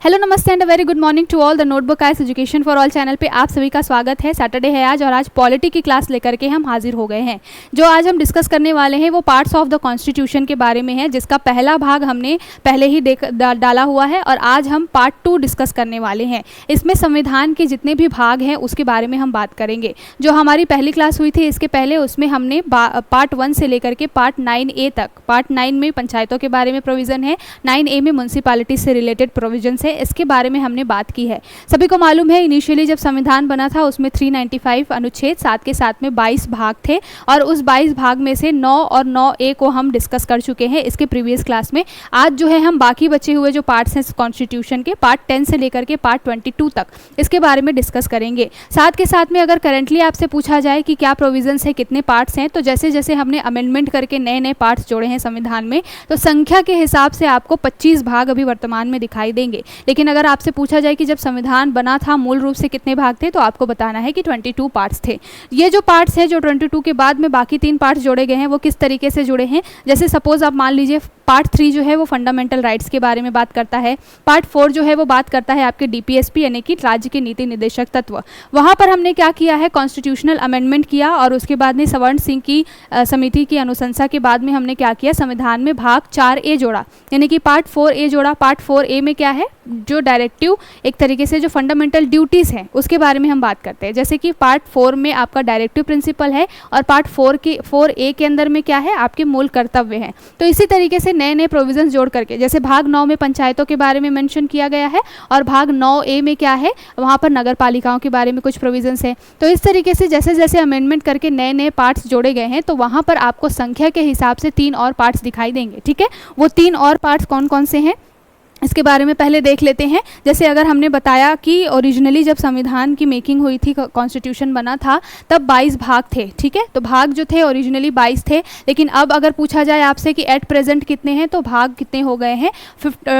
Hello नमस्ते and very good morning to all the Notebook Ice Education for all channel पे आप सभी का स्वागत है। सैटरडे है आज और आज पॉलिटी की क्लास लेकर के हम हाजिर हो गए हैं। जो आज हम डिस्कस करने वाले हैं वो पार्ट्स ऑफ द कॉन्स्टिट्यूशन के बारे में है, जिसका पहला भाग हमने पहले ही डाला हुआ है और आज हम पार्ट 2 डिस्कस करने वाले हैं। इसमें संविधान के जितने भी भाग हैं उसके बारे में हम बात करेंगे। जो हमारी पहली क्लास हुई थी इसके पहले उसमें हमने पार्ट 1 से लेकर के पार्ट 9A तक, पार्ट 9 में पंचायतों के बारे में प्रोविज़न है, 9A में म्यूनसिपैलिटी से रिलेटेड प्रोविजन है, इसके बारे में हमने बात की है। सभी को मालूम है इनिशियली जब संविधान बना था उसमें 395 अनुच्छेद साथ के साथ में 22 भाग थे और उस 22 भाग में से 9 और 9A को हम डिस्कस कर चुके हैं इसके प्रीवियस क्लास में। आज जो है हम बाकी बचे हुए जो पार्ट्स हैं कॉन्स्टिट्यूशन के, पार्ट 10 से लेकर के पार्ट 22 तक, इसके बारे में डिस्कस करेंगे। साथ के साथ में अगर करंटली आपसे पूछा जाए कि क्या प्रोविजंस है, कितने पार्ट्स हैं, तो जैसे जैसे हमने अमेंडमेंट करके नए नए पार्ट्स जोड़े हैं संविधान में, तो संख्या के हिसाब से आपको 25 भाग अभी वर्तमान में दिखाई देंगे। लेकिन अगर आपसे पूछा जाए कि जब संविधान बना था मूल रूप से कितने भाग थे, तो आपको बताना है कि 22 पार्ट्स थे। ये जो पार्ट्स हैं जो 22 के बाद में बाकी 3 पार्ट्स जोड़े गए हैं वो किस तरीके से जुड़े हैं, जैसे सपोज आप मान लीजिए पार्ट 3 जो है वो फंडामेंटल राइट्स के बारे में बात करता है, पार्ट 4 जो है वो बात करता है आपके डीपीएसपी यानी कि राज्य के नीति निर्देशक तत्व। वहाँ पर हमने क्या किया है, कॉन्स्टिट्यूशनल अमेंडमेंट किया और उसके बाद में सवर्ण सिंह की समिति की अनुशंसा के बाद में हमने क्या किया, संविधान में भाग 4A जोड़ा यानी कि पार्ट 4A जोड़ा। पार्ट 4A में क्या है, जो डायरेक्टिव एक तरीके से जो फंडामेंटल ड्यूटीज़ हैं उसके बारे में हम बात करते हैं। जैसे कि पार्ट 4 में आपका डायरेक्टिव प्रिंसिपल है और पार्ट 4A के अंदर में क्या है, आपके मूल कर्तव्य हैं। तो इसी तरीके से नए नए प्रोविजंस जोड़ करके, जैसे भाग 9 में पंचायतों के बारे में मेंशन किया गया है और भाग 9A में क्या है, वहाँ पर नगर पालिकाओं के बारे में कुछ प्रोविजंस हैं। तो इस तरीके से जैसे जैसे अमेंडमेंट करके नए नए पार्ट्स जोड़े गए हैं तो वहाँ पर आपको संख्या के हिसाब से 3 और पार्ट्स दिखाई देंगे। ठीक है, वो 3 और पार्ट्स कौन कौन से हैं इसके बारे में पहले देख लेते हैं। जैसे अगर हमने बताया कि ओरिजिनली जब संविधान की मेकिंग हुई थी, कॉन्स्टिट्यूशन बना था, तब 22 भाग थे। ठीक है, तो भाग जो थे ओरिजिनली 22 थे, लेकिन अब अगर पूछा जाए आपसे कि एट प्रेजेंट कितने हैं, तो भाग कितने हो गए हैं,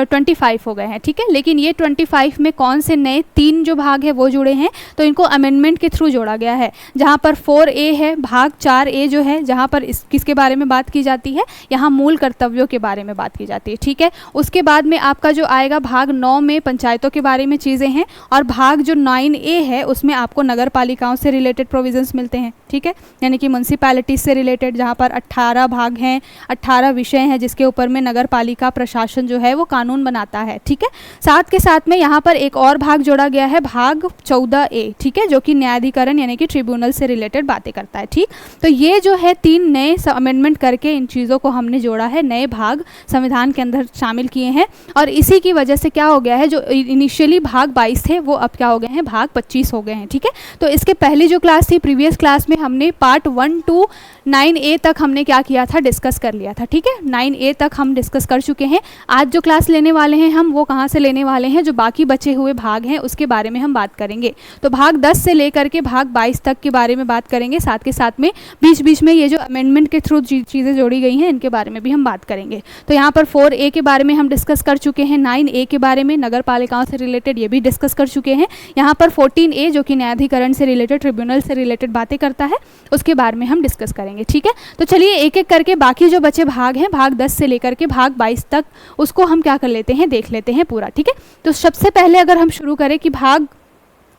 25 हो गए हैं। ठीक है, लेकिन ये 25 में कौन से नए 3 जो भाग है वो जुड़े हैं, तो इनको अमेंडमेंट के थ्रू जोड़ा गया है। जहाँ पर 4A है, भाग 4A जो है, जहाँ पर किसके बारे में बात की जाती है, यहाँ मूल कर्तव्यों के बारे में बात की जाती है। ठीक है, उसके बाद में आपका जो आएगा भाग 9 में पंचायतों के बारे में चीज़ें हैं और भाग जो 9A है उसमें आपको नगर पालिकाओं से रिलेटेड प्रोविजंस मिलते हैं। ठीक है, यानी कि म्यूनसिपैलिटीज से रिलेटेड, जहाँ पर 18 भाग हैं, 18 विषय हैं जिसके ऊपर में नगर पालिका प्रशासन जो है वो कानून बनाता है। ठीक है, साथ के साथ में यहाँ पर एक और भाग जोड़ा गया है, भाग 14A। ठीक है, जो कि न्यायाधिकरण यानी कि ट्रिब्यूनल से रिलेटेड बातें करता है। ठीक, तो ये जो है 3 नए अमेंडमेंट करके इन चीज़ों को हमने जोड़ा है, नए भाग संविधान के अंदर शामिल किए हैं और इसी की वजह से क्या हो गया है, जो इनिशियली भाग 22 थे वो अब क्या हो गए हैं, भाग 25 हो गए हैं। ठीक है, तो इसके पहली जो क्लास थी प्रीवियस क्लास में हमने पार्ट 1 to 9A तक हमने क्या किया था, डिस्कस कर लिया था। ठीक है, 9A तक हम डिस्कस कर चुके हैं। आज जो क्लास लेने वाले हैं हम वो कहाँ से लेने वाले हैं, जो बाकी बचे हुए भाग हैं उसके बारे में हम बात करेंगे। तो भाग 10 से लेकर के भाग 22 तक के बारे में बात करेंगे। साथ के साथ में बीच बीच में ये जो अमेंडमेंट के थ्रू चीज़ें जोड़ी गई हैं इनके बारे में भी हम बात करेंगे। तो यहाँ पर 4A के बारे में हम डिस्कस कर चुके हैं, 9A के बारे में नगर पालिकाओं से रिलेटेड ये भी डिस्कस कर चुके हैं। यहाँ पर 14A जो कि न्यायाधिकरण से रिलेटेड, ट्रिब्यूनल से रिलेटेड बातें करता है, उसके बारे में हम डिस्कस करेंगे। ठीक है, तो चलिए एक एक करके बाकी जो बचे भाग हैं, भाग 10 से लेकर के भाग 22 तक, उसको हम क्या कर लेते हैं, देख लेते हैं पूरा। ठीक है, तो सबसे पहले अगर हम शुरू करें कि भाग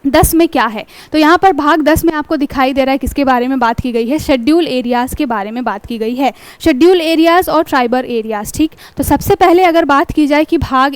10 में क्या है, तो यहाँ पर भाग 10 में आपको दिखाई दे रहा है किसके बारे में बात की गई है, शेड्यूल एरियाज़ के बारे में बात की गई है, शेड्यूल एरियाज़ और ट्राइबल एरियाज़। ठीक, तो सबसे पहले अगर बात की जाए कि भाग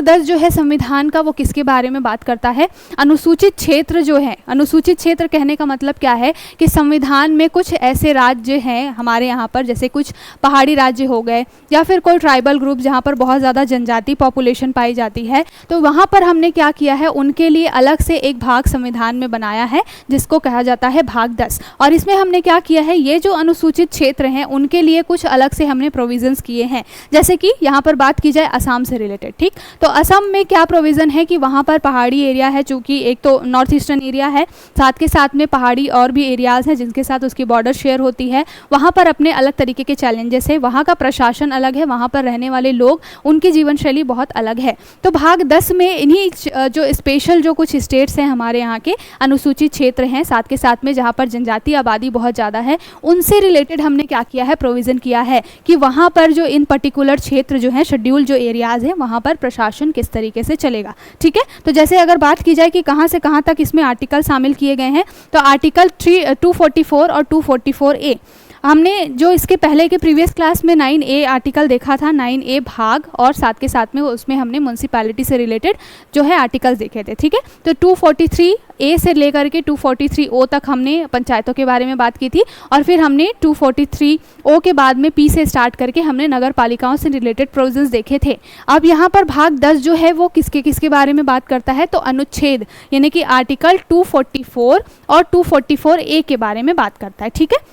10 जो है संविधान का, वो किसके बारे में बात करता है, अनुसूचित क्षेत्र जो है। अनुसूचित क्षेत्र कहने का मतलब क्या है कि संविधान में कुछ ऐसे राज्य हैं हमारे यहाँ पर, जैसे कुछ पहाड़ी राज्य हो गए या फिर कोई ट्राइबल ग्रुप जहाँ पर बहुत ज़्यादा जनजाति पॉपुलेशन पाई जाती है, तो वहाँ पर हमने क्या किया है, उनके लिए अलग से एक भाग संविधान में बनाया है जिसको कहा जाता है भाग 10। और इसमें हमने क्या किया है, ये जो अनुसूचित क्षेत्र हैं उनके लिए कुछ अलग से हमने प्रोविजंस किए हैं। जैसे कि यहाँ पर बात की जाए असम से रिलेटेड। ठीक, तो असम में क्या प्रोविज़न है कि वहाँ पर पहाड़ी एरिया है, चूँकि एक तो नॉर्थ ईस्टर्न एरिया है, साथ के साथ में पहाड़ी और भी एरियाज़ हैं जिनके साथ उसकी बॉर्डर शेयर होती है। वहाँ पर अपने अलग तरीके के चैलेंजेस है, वहाँ का प्रशासन अलग है, वहाँ पर रहने वाले लोग, उनकी जीवन शैली बहुत अलग है। तो भाग 10 में इन्हीं जो स्पेशल जो कुछ स्टेट्स हैं हमारे यहाँ के, अनुसूचित क्षेत्र हैं, साथ के साथ में जहाँ पर जनजातीय आबादी बहुत ज़्यादा है, उनसे रिलेटेड हमने क्या किया है, प्रोविज़न किया है कि वहाँ पर जो इन पर्टिकुलर क्षेत्र जो हैं, शेड्यूल जो एरियाज़ हैं, वहाँ पर प्रशासन किस तरीके से चलेगा। ठीक है, तो जैसे अगर बात की जाए कि कहाँ से कहाँ तक इसमें आर्टिकल शामिल किए गए हैं, तो आर्टिकल 244 और 244A हमने जो इसके पहले के प्रीवियस क्लास में 9A आर्टिकल देखा था, 9A भाग, और साथ के साथ में उसमें हमने म्यूनसिपैलिटी से रिलेटेड जो है आर्टिकल्स देखे थे। ठीक है, तो 243A से लेकर के 243O तक हमने पंचायतों के बारे में बात की थी, और फिर हमने 243O के बाद में P से स्टार्ट करके हमने नगर पालिकाओं से रिलेटेड प्रोविजंस देखे थे। अब यहाँ पर भाग 10 जो है वो किसके किसके बारे में बात करता है, तो अनुच्छेद यानी कि आर्टिकल 244 और 244A के बारे में बात करता है। ठीक है,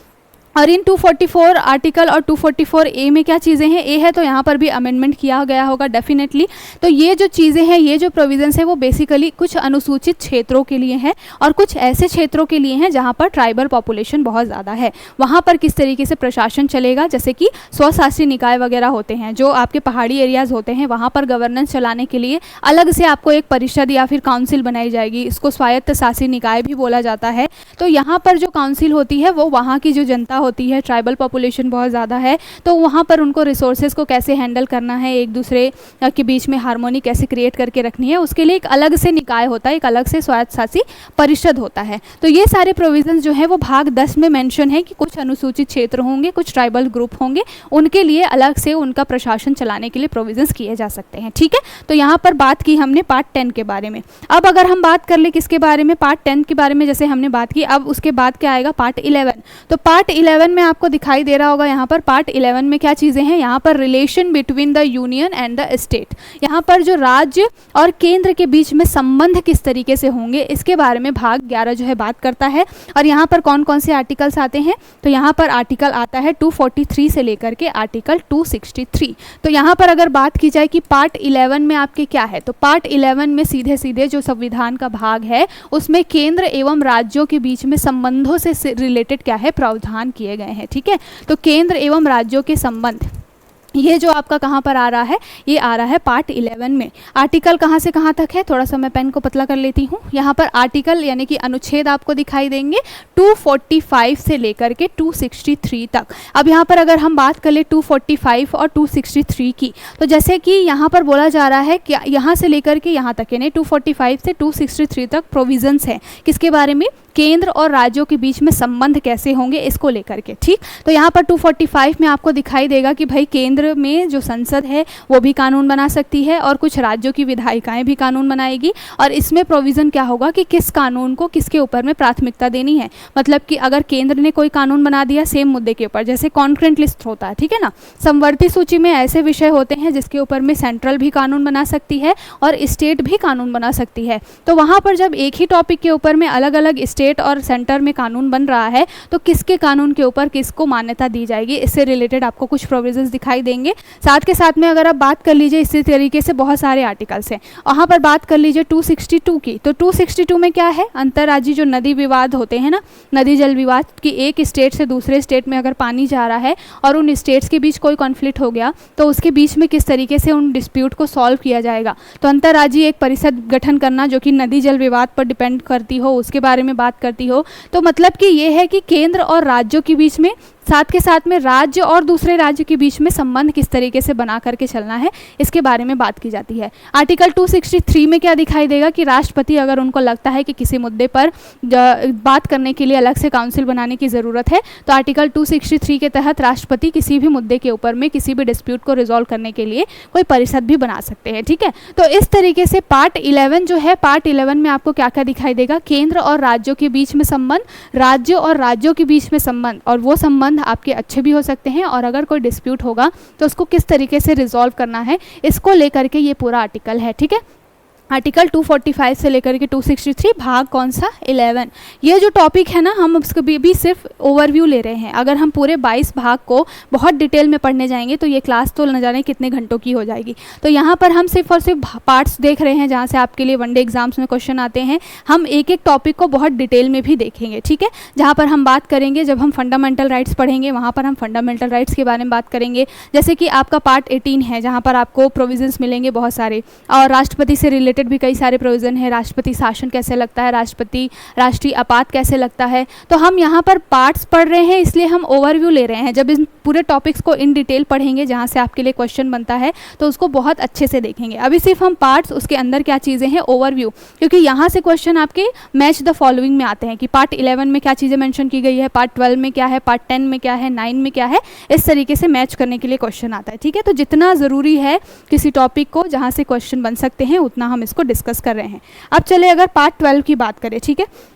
और इन 244 आर्टिकल और 244A में क्या चीज़ें हैं, ए है तो यहाँ पर भी अमेंडमेंट किया गया होगा डेफिनेटली। तो ये जो चीज़ें हैं, ये जो प्रोविजंस है वो बेसिकली कुछ अनुसूचित क्षेत्रों के लिए हैं और कुछ ऐसे क्षेत्रों के लिए हैं जहाँ पर ट्राइबल पॉपुलेशन बहुत ज़्यादा है, वहाँ पर किस तरीके से प्रशासन चलेगा। जैसे कि स्वशासी निकाय वगैरह होते हैं, जो आपके पहाड़ी एरियाज़ होते हैं, वहाँ पर गवर्नेंस चलाने के लिए अलग से आपको एक परिषद या फिर काउंसिल बनाई जाएगी, इसको स्वायत्त शासी निकाय भी बोला जाता है। तो यहाँ पर जो काउंसिल होती है वो वहाँ की जो जनता होती है, ट्राइबल पॉपुलेशन बहुत ज़्यादा है, तो वहाँ पर उनको रिसोर्सेज को कैसे हैंडल करना है, एक दूसरे के बीच में हार्मोनी कैसे क्रिएट करके रखनी है, उसके लिए एक अलग से निकाय होता है, एक अलग से स्वायत्तशासी परिषद होता है। तो ये सारे प्रोविजंस जो है वो भाग 10 में मेंशन है कि कुछ अनुसूचित क्षेत्र होंगे, कुछ ट्राइबल ग्रुप होंगे, उनके लिए अलग से उनका प्रशासन चलाने के लिए प्रोविजंस किए जा सकते हैं। ठीक है, तो यहाँ पर बात की हमने पार्ट 10 के बारे में। अब अगर हम बात कर ले किसके बारे में, पार्ट 10 के बारे में जैसे हमने बात की, अब उसके बाद क्या आएगा, पार्ट 11। तो पार्ट 11 में आपको दिखाई दे रहा होगा, यहाँ पर पार्ट 11 में क्या चीज़ें हैं, यहाँ पर relation between the union and the state, यहाँ पर जो राज्य और केंद्र के बीच में संबंध किस तरीके से होंगे, इसके बारे में भाग 11 जो है बात करता है। और यहाँ पर कौन कौन से आर्टिकल्स आते हैं, तो यहाँ पर आर्टिकल आता है 243 से लेकर के आर्टिकल 263। तो यहाँ पर अगर बात की जाए कि पार्ट 11 में आपके क्या है, तो पार्ट 11 में सीधे सीधे जो संविधान का भाग है उसमें केंद्र एवं राज्यों के बीच में संबंधों से रिलेटेड क्या है, प्रावधान किए गए हैं। ठीक है, तो केंद्र एवं राज्यों के संबंध, ये जो आपका कहाँ पर आ रहा है, ये आ रहा है पार्ट 11 में। आर्टिकल कहाँ से कहाँ तक है, थोड़ा सा मैं पेन को पतला कर लेती हूँ। यहाँ पर आर्टिकल यानी कि अनुच्छेद आपको दिखाई देंगे 245 से लेकर के 263 तक। अब यहाँ पर अगर हम बात कर ले 245 और 263 की, तो जैसे कि यहाँ पर बोला जा रहा है कि यहाँ से लेकर के यहाँ तक, यानी 245 से 263 तक प्रोविजंस है किसके बारे में, केंद्र और राज्यों के बीच में संबंध कैसे होंगे इसको लेकर के। ठीक, तो यहाँ पर 245 में आपको दिखाई देगा कि भाई केंद्र में जो संसद है वो भी कानून बना सकती है और कुछ राज्यों की विधायिकाएं भी कानून बनाएगी, और इसमें प्रोविज़न क्या होगा कि किस कानून को किसके ऊपर में प्राथमिकता देनी है। मतलब कि अगर केंद्र ने कोई कानून बना दिया सेम मुद्दे के ऊपर, जैसे कॉन्करेंट लिस्ट होता है, ठीक है ना, समवर्ती सूची में ऐसे विषय होते हैं जिसके ऊपर में सेंट्रल भी कानून बना सकती है और स्टेट भी कानून बना सकती है। तो वहाँ पर जब एक ही टॉपिक के ऊपर में अलग अलग स्टेट और सेंटर में कानून बन रहा है, तो किसके कानून के ऊपर किसको मान्यता दी जाएगी, इससे रिलेटेड आपको कुछ प्रोविजंस दिखाई देंगे। साथ के साथ में अगर आप बात कर लीजिए, इसी तरीके से बहुत सारे आर्टिकल्स हैं। वहाँ पर बात कर लीजिए 262 की, तो 262 में क्या है, अंतर्राज्यीय जो नदी विवाद होते हैं ना, नदी जल विवाद की, एक स्टेट से दूसरे स्टेट में अगर पानी जा रहा है और उन स्टेट्स के बीच कोई कॉन्फ्लिक्ट हो गया, तो उसके बीच में किस तरीके से उन डिस्प्यूट को सॉल्व किया जाएगा। तो अंतर्राज्यीय एक परिषद गठन करना जो कि नदी जल विवाद पर डिपेंड करती हो, उसके बारे में बात करती हो। तो मतलब कि ये है कि केंद्र और राज्यों के बीच में, साथ के साथ में राज्य और दूसरे राज्य के बीच में संबंध किस तरीके से बना करके चलना है, इसके बारे में बात की जाती है। आर्टिकल 263 में क्या दिखाई देगा कि राष्ट्रपति अगर उनको लगता है कि किसी मुद्दे पर बात करने के लिए अलग से काउंसिल बनाने की ज़रूरत है, तो आर्टिकल 263 के तहत राष्ट्रपति किसी भी मुद्दे के ऊपर में किसी भी डिस्प्यूट को रिजॉल्व करने के लिए कोई परिषद भी बना सकते हैं। ठीक है, तो इस तरीके से पार्ट 11 जो है, पार्ट 11 में आपको क्या क्या दिखाई देगा, केंद्र और राज्यों के बीच में संबंध, राज्य और राज्यों के बीच में संबंध, और वो संबंध आपके अच्छे भी हो सकते हैं, और अगर कोई डिस्प्यूट होगा तो उसको किस तरीके से रिजॉल्व करना है, इसको लेकर के ये पूरा आर्टिकल है। ठीक है, आर्टिकल 245 से लेकर के 263, भाग कौन सा, 11। ये जो टॉपिक है ना, हम उसको भी सिर्फ ओवरव्यू ले रहे हैं। अगर हम पूरे 22 भाग को बहुत डिटेल में पढ़ने जाएंगे तो ये क्लास तो न जाने कितने घंटों की हो जाएगी। तो यहाँ पर हम सिर्फ और सिर्फ पार्ट्स देख रहे हैं जहाँ से आपके लिए वनडे एग्जाम्स में क्वेश्चन आते हैं। हम एक एक टॉपिक को बहुत डिटेल में भी देखेंगे। ठीक है, जहाँ पर हम बात करेंगे, जब हम फंडामेंटल राइट्स पढ़ेंगे वहाँ पर हम फंडामेंटल राइट्स के बारे में बात करेंगे। जैसे कि आपका पार्ट 18 है जहाँ पर आपको प्रोविजंस मिलेंगे बहुत सारे, और राष्ट्रपति से रिलेटेड रिलेटेड भी कई सारे प्रोविज़न है, राष्ट्रपति शासन कैसे लगता है, राष्ट्रीय आपात कैसे लगता है। तो हम यहाँ पर पार्ट्स पढ़ रहे हैं, इसलिए हम ओवरव्यू ले रहे हैं। जब इन पूरे टॉपिक्स को इन डिटेल पढ़ेंगे जहाँ से आपके लिए क्वेश्चन बनता है तो उसको बहुत अच्छे से देखेंगे। अभी सिर्फ हम पार्ट्स, उसके अंदर क्या चीज़ें हैं, ओवरव्यू, क्योंकि यहाँ से क्वेश्चन आपके मैच द फॉलोइंग में आते हैं कि पार्ट 11 में क्या चीज़ें मेंशन की गई है, पार्ट 12 में क्या है, पार्ट 10 में क्या है, 9 में क्या है, इस तरीके से मैच करने के लिए क्वेश्चन आता है। ठीक है, तो जितना ज़रूरी है किसी टॉपिक को जहाँ से क्वेश्चन बन सकते हैं उतना हम इसको डिस्कस कर रहे हैं। अब चले अगर पार्ट 12 की बात करें, ठीक है,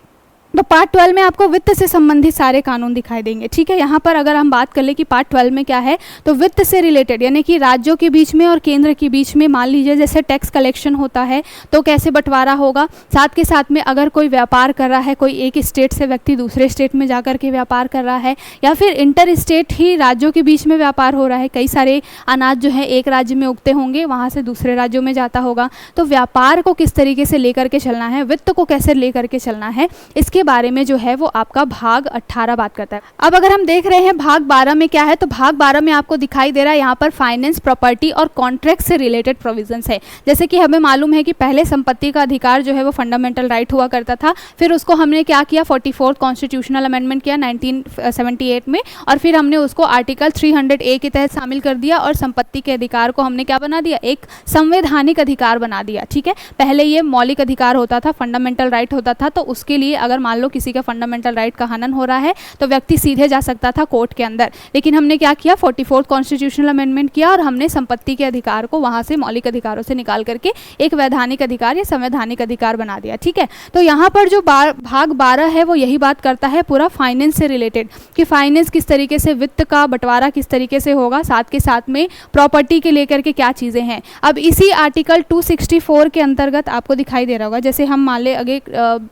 तो पार्ट 12 में आपको वित्त से संबंधित सारे कानून दिखाई देंगे। ठीक है, यहाँ पर अगर हम बात कर ले कि पार्ट 12 में क्या है, तो वित्त से रिलेटेड यानी कि राज्यों के बीच में और केंद्र के बीच में, मान लीजिए जैसे टैक्स कलेक्शन होता है तो कैसे बंटवारा होगा, साथ के साथ में अगर कोई व्यापार कर रहा है, कोई एक स्टेट से व्यक्ति दूसरे स्टेट में जाकर के व्यापार कर रहा है, या फिर इंटर स्टेट ही राज्यों के बीच में व्यापार हो रहा है, कई सारे अनाज जो है एक राज्य में उगते होंगे, वहाँ से दूसरे राज्यों में जाता होगा, तो व्यापार को किस तरीके से लेकर के चलना है, वित्त को कैसे लेकर के चलना है, इसके बारे में जो है वो आपका भाग 18 बात करता है। अब अगर हम देख रहे हैं भाग 12 में क्या है, तो भाग 12 में आपको दिखाई दे रहा है यहाँ पर फाइनेंस, प्रॉपर्टी और कॉन्ट्रैक्ट से रिलेटेड प्रोविजंस है। जैसे कि हमें मालूम है कि पहले संपत्ति का अधिकार जो है वो फंडामेंटल राइट हुआ करता था, फिर उसको हमने क्या किया, 44th कॉन्स्टिट्यूशनल अमेंडमेंट किया 1978 में, और फिर हमने उसको आर्टिकल 300A के तहत शामिल कर दिया और संपत्ति के अधिकार को हमने क्या बना दिया, एक संवैधानिक अधिकार बना दिया। ठीक है, पहले ये मौलिक अधिकार होता था, फंडामेंटल राइट होता था, तो उसके लिए अगर मान लो किसी का फंडामेंटल राइट का हनन हो रहा है तो व्यक्ति सीधे जा सकता था कोर्ट के अंदर, लेकिन हमने क्या किया, 44th कॉन्स्टिट्यूशनल अमेंडमेंट किया और हमने संपत्ति के अधिकार को वहां से मौलिक अधिकारों से निकाल करके एक वैधानिक अधिकार या संवैधानिक अधिकार बना दिया। ठीक है, तो यहाँ पर जो भाग 12 है वो यही बात करता है पूरा फाइनेंस से रिलेटेड, कि फाइनेंस किस तरीके से, वित्त का बंटवारा किस तरीके से होगा, साथ के साथ में प्रॉपर्टी के लेकर के क्या चीज़ें हैं। अब इसी आर्टिकल 264 के अंतर्गत आपको दिखाई दे रहा होगा, जैसे हम मान ले आगे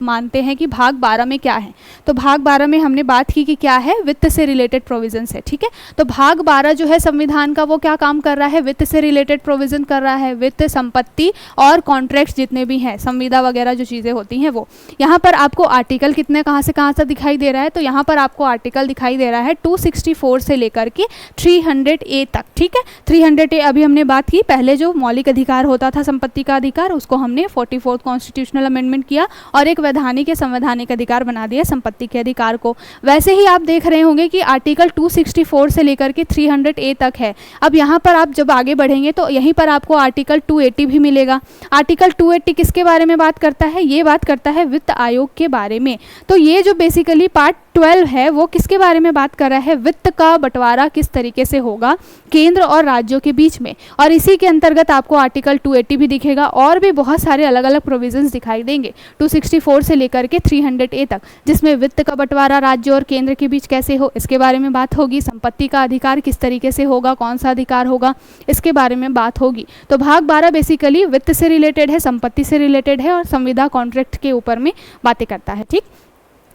मानते हैं कि भाग 12 में क्या है, तो भाग 12 में हमने बात की कि क्या है, वित्त से रिलेटेड प्रोविजंस है। ठीक है, तो भाग 12 जो है संविधान का वो क्या काम कर रहा है, वित्त से रिलेटेड प्रोविजन कर रहा है, वित्त, संपत्ति और कॉन्ट्रैक्ट्स जितने भी हैं, संविदा वगैरह जो चीज़ें होती हैं वो। यहाँ पर आपको आर्टिकल कितने कहाँ से दिखाई दे रहा है, तो यहाँ पर आपको आर्टिकल दिखाई दे रहा है 264 से लेकर के 300A तक। ठीक है, 300A अभी हमने बात की, पहले जो मौलिक अधिकार होता था संपत्ति का अधिकार, उसको हमने 44th कॉन्स्टिट्यूशनल अमेंडमेंट किया और एक वैधानिक या संवैधानिक अधिकार बना दिया संपत्ति के अधिकार को। वैसे ही आप देख रहे होंगे कि आर्टिकल 264 से लेकर के 300A तक है। अब यहाँ पर आप जब आगे बढ़ेंगे तो यहीं पर आपको आर्टिकल 280 भी मिलेगा। आर्टिकल 280 किसके बारे में बात करता है, ये बात करता है वित्त आयोग के बारे में। तो ये जो बेसिकली पार्ट 12 है वो किसके बारे में बात कर रहा है, वित्त का बंटवारा किस तरीके से होगा केंद्र और राज्यों के बीच में, और इसी के अंतर्गत आपको आर्टिकल 280 भी दिखेगा और भी बहुत सारे अलग अलग प्रोविजंस दिखाई देंगे 264 से लेकर के 300A तक, जिसमें वित्त का बंटवारा राज्य और केंद्र के बीच कैसे हो इसके बारे में बात होगी, संपत्ति का अधिकार किस तरीके से होगा, कौन सा अधिकार होगा, इसके बारे में बात होगी। तो भाग 12 बेसिकली वित्त से रिलेटेड है, संपत्ति से रिलेटेड है और संविदा कॉन्ट्रैक्ट के ऊपर में बातें करता है। ठीक,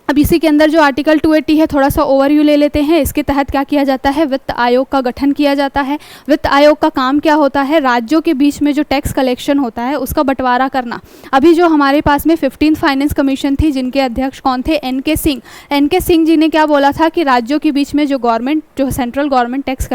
अब इसी के अंदर जो आर्टिकल 280 है थोड़ा सा ओवरव्यू ले लेते हैं। इसके तहत क्या किया जाता है, वित्त आयोग का गठन किया जाता है। वित्त आयोग का काम क्या होता है, राज्यों के बीच में जो टैक्स कलेक्शन होता है उसका बंटवारा करना। अभी जो हमारे पास में 15th फाइनेंस कमीशन थी जिनके अध्यक्ष कौन थे, एन के सिंह जी ने क्या बोला था कि राज्यों के बीच में जो गवर्नमेंट, जो सेंट्रल गवर्नमेंट टैक्स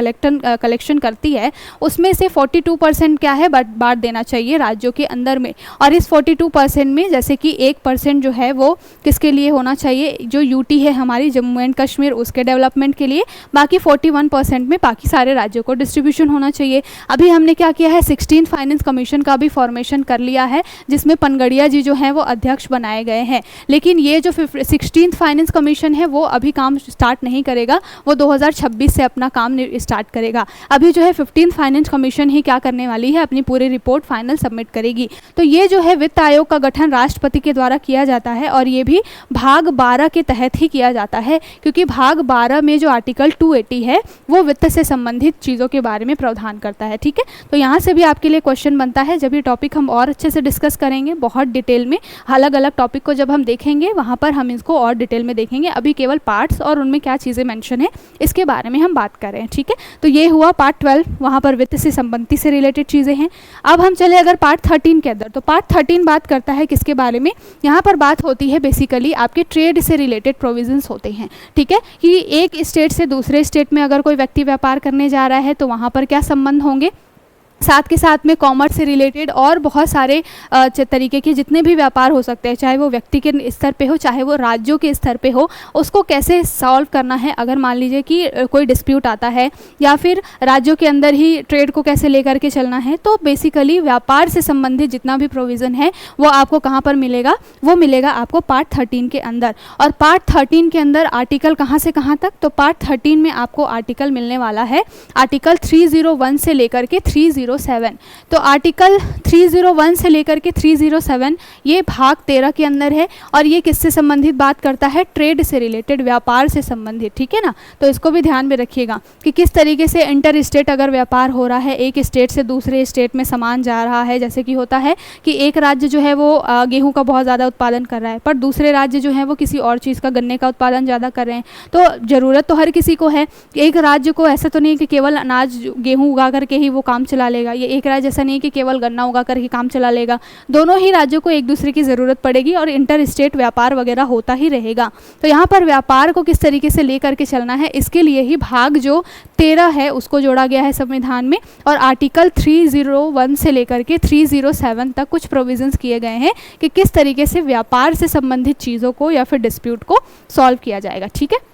कलेक्शन करती है उसमें से 42% क्या है बांट देना चाहिए राज्यों के अंदर में, और इस 42% में जैसे कि 1% जो है वो किसके लिए होना चाहिए, जो यूटी है हमारी जम्मू एंड कश्मीर, उसके डेवलपमेंट के लिए, बाकी 41% में बाकी सारे राज्यों को डिस्ट्रीब्यूशन होना चाहिए। अभी हमने क्या किया है, 16th फाइनेंस कमीशन का भी फॉर्मेशन कर लिया है जिसमें पनगड़िया जी जो हैं वो अध्यक्ष बनाए गए हैं। लेकिन ये जो 16th फाइनेंस कमीशन है वो अभी काम स्टार्ट नहीं करेगा, वो 2026 से अपना काम स्टार्ट करेगा। अभी जो है 15th फाइनेंस कमीशन ही क्या करने वाली है, अपनी पूरी रिपोर्ट फाइनल सबमिट करेगी। तो ये जो है वित्त आयोग का गठन राष्ट्रपति के द्वारा किया जाता है और ये भी भाग 12 के तहत ही किया जाता है, क्योंकि भाग 12 में जो आर्टिकल 280 है वो वित्त से संबंधित चीज़ों के बारे में प्रावधान करता है। ठीक है, तो यहाँ से भी आपके लिए क्वेश्चन बनता है। जब ये टॉपिक हम और अच्छे से डिस्कस करेंगे बहुत डिटेल में, अलग अलग टॉपिक को जब हम देखेंगे वहाँ पर हम इसको और डिटेल में देखेंगे। अभी केवल पार्ट्स और उनमें क्या चीज़ें मेंशन है इसके बारे में हम बात कर रहे हैं। ठीक है, तो ये हुआ पार्ट 12, वहाँ पर वित्त से संबंधी से रिलेटेड चीज़ें हैं। अब हम चले अगर पार्ट 13 के अंदर, तो पार्ट 13 बात करता है किसके बारे में, यहाँ पर बात होती है बेसिकली आपके ट्रेड से रिलेटेड प्रोविजंस होते हैं। ठीक है, कि एक स्टेट से दूसरे स्टेट में अगर कोई व्यक्ति व्यापार करने जा रहा है तो वहाँ पर क्या संबंध होंगे, साथ के साथ में कॉमर्स से रिलेटेड और बहुत सारे तरीके के जितने भी व्यापार हो सकते हैं, चाहे वो व्यक्ति के स्तर पे हो चाहे वो राज्यों के स्तर पे हो, उसको कैसे सॉल्व करना है। अगर मान लीजिए कि कोई डिस्प्यूट आता है या फिर राज्यों के अंदर ही ट्रेड को कैसे लेकर के चलना है, तो बेसिकली व्यापार से संबंधित जितना भी प्रोविज़न है वो आपको कहाँ पर मिलेगा, वो मिलेगा आपको पार्ट 13 के अंदर। और पार्ट 13 के अंदर आर्टिकल कहाँ से कहाँ तक, तो पार्ट 13 में आपको आर्टिकल मिलने वाला है आर्टिकल 301 से लेकर के 307। तो आर्टिकल 301 से लेकर के 307 ये भाग 13 के अंदर है और ये किससे संबंधित बात करता है, ट्रेड से रिलेटेड, व्यापार से संबंधित, ठीक है ना। तो इसको भी ध्यान में रखिएगा कि किस तरीके से इंटर स्टेट अगर व्यापार हो रहा है, एक स्टेट से दूसरे स्टेट में सामान जा रहा है, जैसे कि होता है कि एक राज्य जो है वो गेहूं का बहुत ज़्यादा उत्पादन कर रहा है पर दूसरे राज्य जो है वो किसी और चीज़ का, गन्ने का उत्पादन ज़्यादा कर रहे हैं। तो ज़रूरत तो हर किसी को है, एक राज्य को ऐसा तो नहीं कि केवल अनाज गेहूँ उगा करके ही वो काम चला लेगा, ये एक राज्य ऐसा नहीं कि केवल गन्ना उगा कर ही काम चला लेगा। दोनों ही राज्यों को एक दूसरे की ज़रूरत पड़ेगी और इंटर स्टेट व्यापार वगैरह होता ही रहेगा। तो यहाँ पर व्यापार को किस तरीके से ले करके चलना है, इसके लिए ही भाग जो 13 है उसको जोड़ा गया है संविधान में। और आर्टिकल 301 से लेकर के 307 तक कुछ प्रोविजंस किए गए हैं कि किस तरीके से व्यापार से संबंधित चीज़ों को या फिर डिस्प्यूट को सॉल्व किया जाएगा, ठीक है।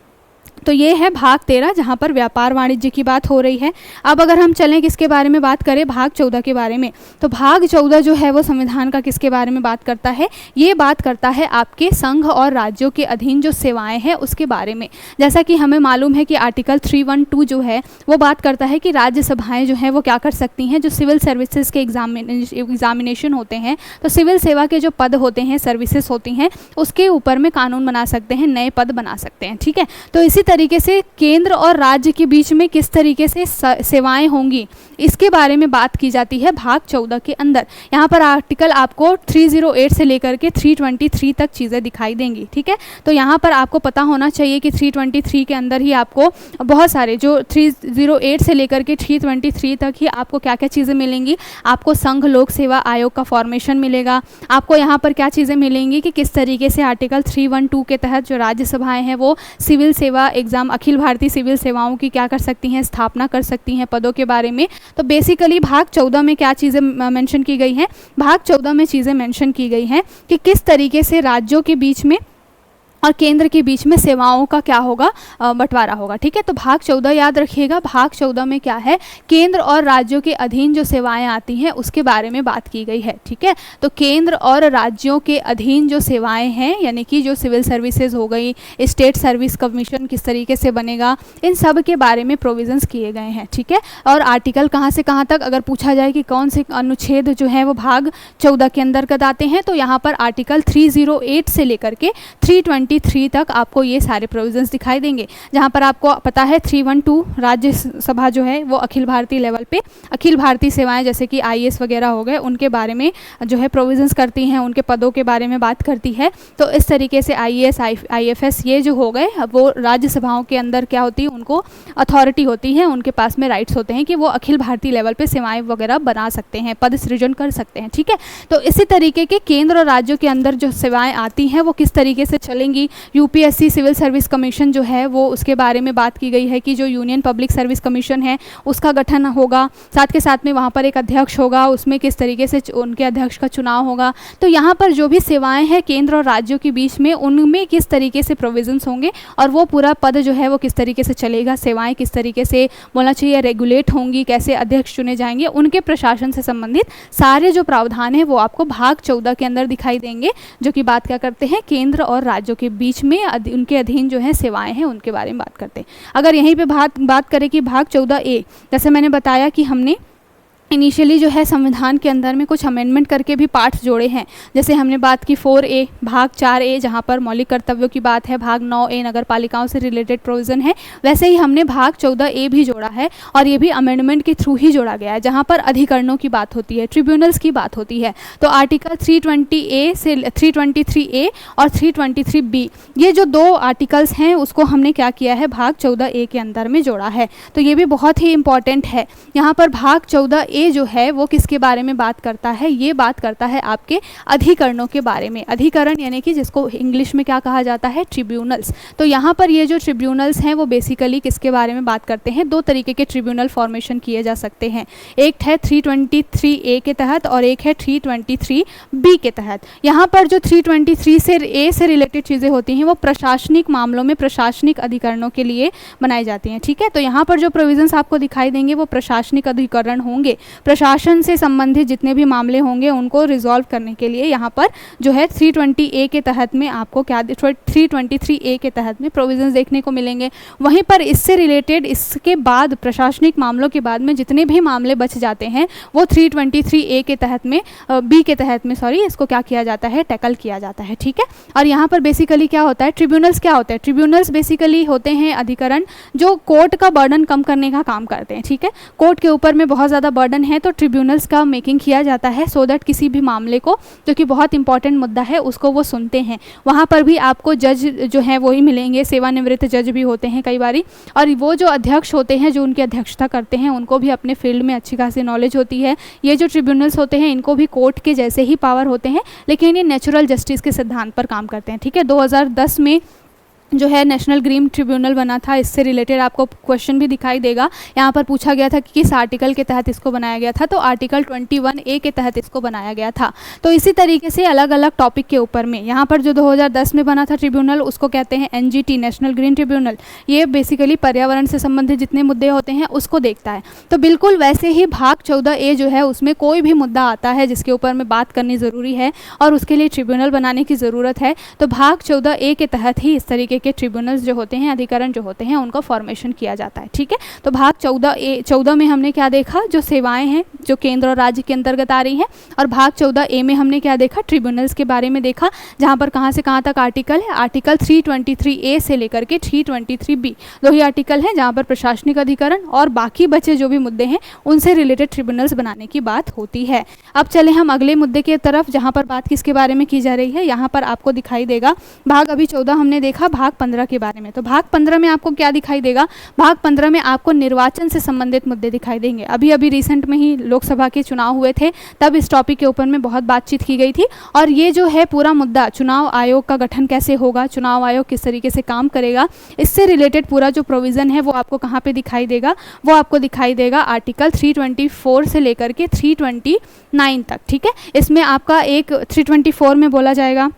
तो ये है भाग 13 जहाँ पर व्यापार वाणिज्य की बात हो रही है। अब अगर हम चलें किसके बारे में बात करें, भाग 14 के बारे में, तो भाग 14 जो है वो संविधान का किसके बारे में बात करता है, ये बात करता है आपके संघ और राज्यों के अधीन जो सेवाएं हैं उसके बारे में। जैसा कि हमें मालूम है कि आर्टिकल 312 जो है वो बात करता है कि राज्यसभाएं जो हैं वो क्या कर सकती हैं, जो सिविल सर्विसेज के एग्जामिनेशन होते हैं, तो सिविल सेवा के जो पद होते हैं, सर्विसेज होती हैं, उसके ऊपर में कानून बना सकते हैं, नए पद बना सकते हैं, ठीक है। तो इसी तरीके से केंद्र और राज्य के बीच में किस तरीके से सेवाएं होंगी इसके बारे में बात की जाती है भाग 14 के अंदर। यहाँ पर आर्टिकल आपको 308 से लेकर के 323 तक चीज़ें दिखाई देंगी, ठीक है। तो यहाँ पर आपको पता होना चाहिए कि 323 के अंदर ही आपको बहुत सारे, जो 308 से लेकर के 323 तक ही आपको क्या क्या चीज़ें मिलेंगी, आपको संघ लोक सेवा आयोग का फॉर्मेशन मिलेगा। आपको यहाँ पर क्या चीज़ें मिलेंगी कि किस तरीके से आर्टिकल 312 के तहत जो राज्यसभाएँ हैं वो सिविल सेवा एग्ज़ाम, अखिल भारतीय सिविल सेवाओं की क्या कर सकती हैं, स्थापना कर सकती हैं, पदों के बारे में। तो बेसिकली भाग 14 में क्या चीज़ें मेंशन की गई हैं, भाग 14 में चीज़ें मेंशन की गई हैं कि किस तरीके से राज्यों के बीच में और केंद्र के बीच में सेवाओं का क्या होगा, बंटवारा होगा, ठीक है। तो भाग 14 याद रखिएगा, भाग 14 में क्या है, केंद्र और राज्यों के अधीन जो सेवाएं आती हैं उसके बारे में बात की गई है, ठीक है। तो केंद्र और राज्यों के अधीन जो सेवाएं हैं, यानी कि जो सिविल सर्विसेज हो गई, स्टेट सर्विस कमीशन किस तरीके से बनेगा, इन सब के बारे में प्रोविजंस किए गए हैं, ठीक है। और आर्टिकल कहाँ से कहाँ तक अगर पूछा जाए कि कौन से अनुच्छेद जो है वो भाग 14 के अंतर्गत आते हैं, तो यहाँ पर आर्टिकल 308 से लेकर के 323 तक आपको ये सारे प्रोविजंस दिखाई देंगे। जहाँ पर आपको पता है 312 राज्यसभा जो है वो अखिल भारतीय लेवल पे अखिल भारतीय सेवाएं जैसे कि IAS वगैरह हो गए उनके बारे में जो है प्रोविजंस करती हैं, उनके पदों के बारे में बात करती है। तो इस तरीके से IAS IFS ये जो हो गए वो राज्यसभाओं के अंदर क्या होती है, उनको अथॉरिटी होती है, उनके पास में राइट्स होते हैं कि वो अखिल भारतीय लेवल पे सेवाएं वगैरह बना सकते हैं, पद सृजन कर सकते हैं, ठीक है। तो इसी तरीके के केंद्र और राज्यों के अंदर जो सेवाएं आती हैं वो किस तरीके से चलेंगी, UPSC सिविल सर्विस कमीशन जो है वो उसके बारे में बात की गई है कि जो यूनियन पब्लिक सर्विस कमीशन है उसका गठन होगा, साथ के साथ में वहाँ पर एक अध्यक्ष होगा, उसमें किस तरीके से उनके अध्यक्ष का चुनाव होगा। तो यहाँ पर जो भी सेवाएं हैं केंद्र और राज्यों के बीच में उनमें किस तरीके से प्रोविजंस होंगे और वो पूरा पद जो है वो किस तरीके से चलेगा, सेवाएं किस तरीके से बोलना चाहिए रेगुलेट होंगी, कैसे अध्यक्ष चुने जाएंगे, उनके प्रशासन से संबंधित सारे जो प्रावधान है वो आपको भाग 14 के अंदर दिखाई देंगे, जो कि बात क्या करते हैं, केंद्र और राज्यों के बीच में उनके अधीन जो है सेवाएं हैं उनके बारे में बात करते हैं। अगर यहीं पे बात करें कि भाग 14A, जैसे मैंने बताया कि हमने इनिशियली जो है संविधान के अंदर में कुछ अमेंडमेंट करके भी पार्ट्स जोड़े हैं। जैसे हमने बात की 4A, भाग 4A जहाँ पर मौलिक कर्तव्यों की बात है, भाग 9A नगर पालिकाओं से रिलेटेड प्रोविज़न है, वैसे ही हमने भाग 14A भी जोड़ा है और ये भी अमेंडमेंट के थ्रू ही जोड़ा गया है, जहाँ पर अधिकरणों की बात होती है, ट्रिब्यूनल्स की बात होती है। तो आर्टिकल 320A से 323A और 323B ये जो दो आर्टिकल्स हैं उसको हमने क्या किया है, भाग 14A के अंदर में जोड़ा है। तो ये भी बहुत ही इंपॉर्टेंट है। यहाँ पर भाग 14A ए जो है वो किसके बारे में बात करता है, ये बात करता है आपके अधिकरणों के बारे में। अधिकरण यानी कि जिसको इंग्लिश में क्या कहा जाता है, ट्रिब्यूनल्स। तो यहाँ पर ये जो ट्रिब्यूनल्स हैं वो बेसिकली किसके बारे में बात करते हैं, दो तरीके के ट्रिब्यूनल फॉर्मेशन किए जा सकते हैं। एक है 323A के तहत और एक है 323B के तहत। यहाँ पर जो 323 से ए से रिलेटेड चीज़ें होती हैं वो प्रशासनिक मामलों में प्रशासनिक अधिकरणों के लिए बनाई जाती हैं। ठीक है, तो यहाँ पर जो प्रोविजंस आपको दिखाई देंगे वो प्रशासनिक अधिकरण होंगे। प्रशासन से संबंधित जितने भी मामले होंगे उनको रिजॉल्व करने के लिए यहाँ पर जो है 320A के तहत में आपको क्या 323A के तहत में प्रोविजंस देखने को मिलेंगे। वहीं पर इससे रिलेटेड इसके बाद प्रशासनिक मामलों के बाद में जितने भी मामले बच जाते हैं वो 323A के तहत में बी के तहत में इसको क्या किया जाता है, टैकल किया जाता है। ठीक है, और यहाँ पर बेसिकली क्या होता है, ट्रिब्यूनल्स क्या होते हैं, ट्रिब्यूनल्स बेसिकली होते हैं अधिकरण जो कोर्ट का बर्डन कम करने का काम करते हैं। ठीक है, कोर्ट के ऊपर में बहुत ज़्यादा बर्डन है तो ट्रिब्यूनल्स का मेकिंग किया जाता है सो दैट किसी भी मामले को जो कि बहुत इंपॉर्टेंट मुद्दा है उसको वो सुनते हैं। वहाँ पर भी आपको जज जो है वही मिलेंगे, सेवानिवृत्त जज भी होते हैं कई बारी, और वो जो अध्यक्ष होते हैं जो उनकी अध्यक्षता करते हैं उनको भी अपने फील्ड में अच्छी खासी नॉलेज होती है। ये जो ट्रिब्यूनल्स होते हैं इनको भी कोर्ट के जैसे ही पावर होते हैं लेकिन ये नेचुरल जस्टिस के सिद्धांत पर काम करते हैं। ठीक है, 2010 में जो है नेशनल ग्रीन ट्रिब्यूनल बना था, इससे रिलेटेड आपको क्वेश्चन भी दिखाई देगा। यहाँ पर पूछा गया था कि किस आर्टिकल के तहत इसको बनाया गया था, तो आर्टिकल 21A के तहत इसको बनाया गया था। तो इसी तरीके से अलग अलग टॉपिक के ऊपर में यहाँ पर जो 2010 में बना था ट्रिब्यूनल उसको कहते हैं NGT, नेशनल ग्रीन ट्रिब्यूनल। ये बेसिकली पर्यावरण से संबंधित जितने मुद्दे होते हैं उसको देखता है। तो बिल्कुल वैसे ही भाग 14A जो है उसमें कोई भी मुद्दा आता है जिसके ऊपर में बात करनी ज़रूरी है और उसके लिए ट्रिब्यूनल बनाने की ज़रूरत है, तो भाग 14A के तहत ही इस तरीके के ट्रिब्यूनल्स जो होते हैं, अधिकरण जो होते हैं, उनका फॉर्मेशन किया जाता है। ठीक है, तो भाग 14A में हमने क्या देखा, जो सेवाएं हैं जो केंद्र और राज्य के अंतर्गत आ रही हैं, और भाग 14A में हमने क्या देखा, ट्रिब्यूनल्स के बारे में देखा, जहां पर कहां से कहां तक आर्टिकल है, आर्टिकल 323A से लेकर के 323B, दो ही आर्टिकल हैं जहां पर प्रशासनिक अधिकरण और बाकी बचे जो भी मुद्दे हैं उनसे रिलेटेड ट्रिब्यूनल्स बनाने की बात होती है। अब चले हम अगले मुद्दे की तरफ जहाँ पर बात किसके बारे में की जा रही है। यहाँ पर आपको दिखाई देगा भाग अभी 14 हमने देखा, भाग 15 के बारे में। तो भाग 15 में आपको क्या दिखाई देगा, भाग 15 में आपको निर्वाचन से संबंधित मुद्दे दिखाई देंगे। अभी अभी रिसेंट में ही लोकसभा के चुनाव हुए थे, तब इस टॉपिक के ऊपर में बहुत बातचीत की गई थी, और ये जो है पूरा मुद्दा चुनाव आयोग का गठन कैसे होगा, चुनाव आयोग किस तरीके से काम करेगा, इससे रिलेटेड पूरा जो प्रोविज़न है वो आपको कहाँ पे दिखाई देगा, वो आपको दिखाई देगा आर्टिकल 324 से लेकर के 329 तक। ठीक है, इसमें आपका एक 324 में बोला जाएगा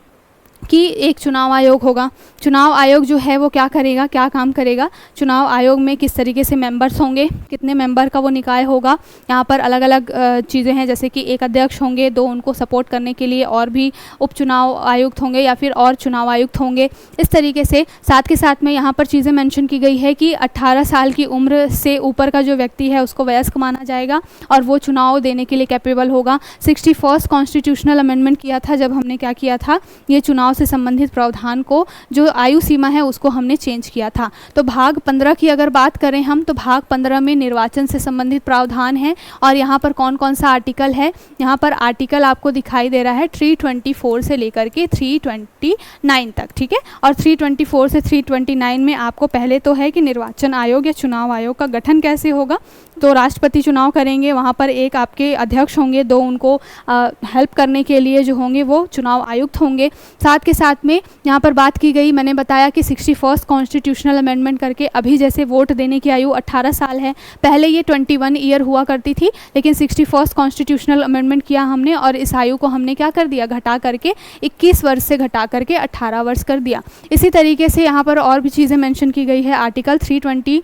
कि एक चुनाव आयोग होगा। चुनाव आयोग जो है वो क्या करेगा, क्या काम करेगा, चुनाव आयोग में किस तरीके से मेंबर्स होंगे, कितने मेंबर का वो निकाय होगा, यहाँ पर अलग अलग चीज़ें हैं, जैसे कि एक अध्यक्ष होंगे, दो उनको सपोर्ट करने के लिए और भी उपचुनाव आयुक्त होंगे या फिर और चुनाव आयुक्त होंगे। इस तरीके से साथ के साथ में यहाँ पर चीज़ें मेंशन की गई है कि 18 साल की उम्र से ऊपर का जो व्यक्ति है उसको वयस्क माना जाएगा और वो चुनाव देने के लिए कैपेबल होगा। 61 कॉन्स्टिट्यूशनल अमेंडमेंट किया था जब हमने क्या किया था, ये चुनाव से संबंधित प्रावधान को जो आयु सीमा है उसको हमने चेंज किया था। तो भाग 15 की अगर बात करें हम, तो भाग 15 में निर्वाचन से संबंधित प्रावधान है, और यहाँ पर कौन कौन सा आर्टिकल है, यहाँ पर आर्टिकल आपको दिखाई दे रहा है 324 से लेकर के 329 तक। ठीक है, और 324 से 329 में आपको पहले तो है कि निर्वाचन आयोग या चुनाव आयोग का गठन कैसे होगा, तो राष्ट्रपति चुनाव करेंगे, वहाँ पर एक आपके अध्यक्ष होंगे, दो उनको हेल्प करने के लिए जो होंगे वो चुनाव आयुक्त होंगे। साथ के साथ में यहाँ पर बात की गई, मैंने बताया कि 61 कॉन्स्टिट्यूशनल अमेंडमेंट करके अभी जैसे वोट देने की आयु 18 साल है, पहले ये 21 ईयर हुआ करती थी, लेकिन 61 कॉन्स्टिट्यूशनल अमेंडमेंट किया हमने और इस आयु को हमने क्या कर दिया, घटा करके 21 वर्ष से घटा करके 18 वर्ष कर दिया। इसी तरीके से यहाँ पर और भी चीज़ें मेंशन की गई है, आर्टिकल 320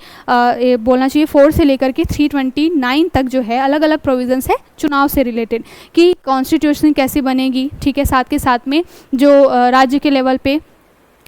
बोलना चाहिए 4 से लेकर के 329 तक जो है अलग अलग प्रोविजंस है चुनाव से रिलेटेड कि कॉन्स्टिट्यूशन कैसे बनेगी। ठीक है, साथ के साथ में जो राज्य के लेवल पे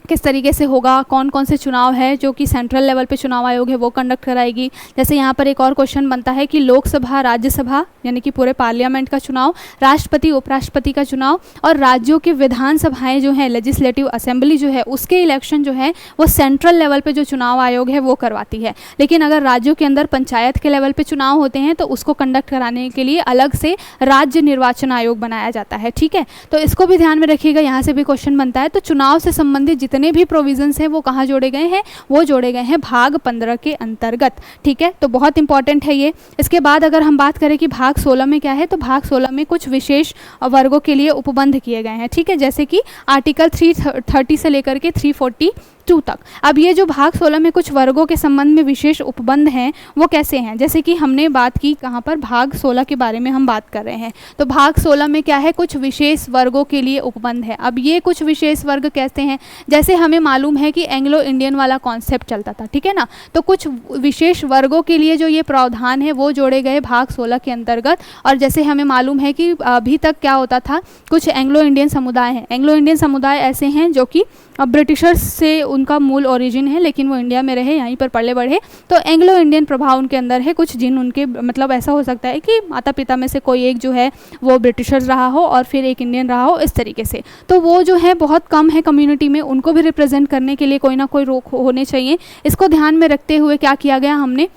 किस तरीके से होगा, कौन कौन से चुनाव है जो कि सेंट्रल लेवल पे चुनाव आयोग है वो कंडक्ट कराएगी। जैसे यहाँ पर एक और क्वेश्चन बनता है कि लोकसभा, राज्यसभा यानी कि पूरे पार्लियामेंट का चुनाव, राष्ट्रपति, उपराष्ट्रपति का चुनाव और राज्यों के विधानसभाएं जो हैं, लेजिस्लेटिव असेंबली जो है उसके इलेक्शन जो है वो सेंट्रल लेवल पे जो चुनाव आयोग है वो करवाती है। लेकिन अगर राज्यों के अंदर पंचायत के लेवल पे चुनाव होते हैं तो उसको कंडक्ट कराने के लिए अलग से राज्य निर्वाचन आयोग बनाया जाता है। ठीक है, तो इसको भी ध्यान में रखिएगा, यहाँ से भी क्वेश्चन बनता है। तो चुनाव से संबंधित जितने भी प्रोविजंस हैं वो कहाँ जोड़े गए हैं, वो जोड़े गए हैं भाग 15 के अंतर्गत। ठीक है, तो बहुत इंपॉर्टेंट है ये। इसके बाद अगर हम बात करें कि भाग 16 में क्या है, तो भाग 16 में कुछ विशेष वर्गों के लिए उपबंध किए गए हैं। ठीक है, जैसे कि आर्टिकल 330 से लेकर के 342 तक। अब ये जो भाग 16 में कुछ वर्गों के संबंध में विशेष उपबंध हैं वो कैसे हैं, जैसे कि हमने बात की कहाँ पर, भाग 16 के बारे में हम बात कर रहे हैं। तो भाग 16 में क्या है, कुछ विशेष वर्गों के लिए उपबंध है। अब ये कुछ विशेष वर्ग कैसे हैं, जैसे हमें मालूम है कि एंग्लो इंडियन वाला कॉन्सेप्ट चलता था, ठीक है ना, तो कुछ विशेष वर्गों के लिए जो ये प्रावधान है वो जोड़े गए भाग 16 के अंतर्गत। और जैसे हमें मालूम है कि अभी तक क्या होता था, कुछ एंग्लो इंडियन समुदाय हैं, एंग्लो इंडियन समुदाय ऐसे हैं जो कि ब्रिटिशर्स से उनका मूल ओरिजिन है, लेकिन वो इंडिया में रहे, यहीं पर पले बढ़े, तो एंग्लो इंडियन प्रभाव उनके अंदर है। कुछ जिन उनके मतलब ऐसा हो सकता है कि माता पिता में से कोई एक जो है वो ब्रिटिशर्स रहा हो और फिर एक इंडियन रहा हो, इस तरीके से। तो वो जो है बहुत कम है कम्युनिटी में, उनको भी रिप्रेजेंट करने के लिए कोई ना कोई रोक होने चाहिए। इसको ध्यान में रखते हुए क्या किया गया, हमने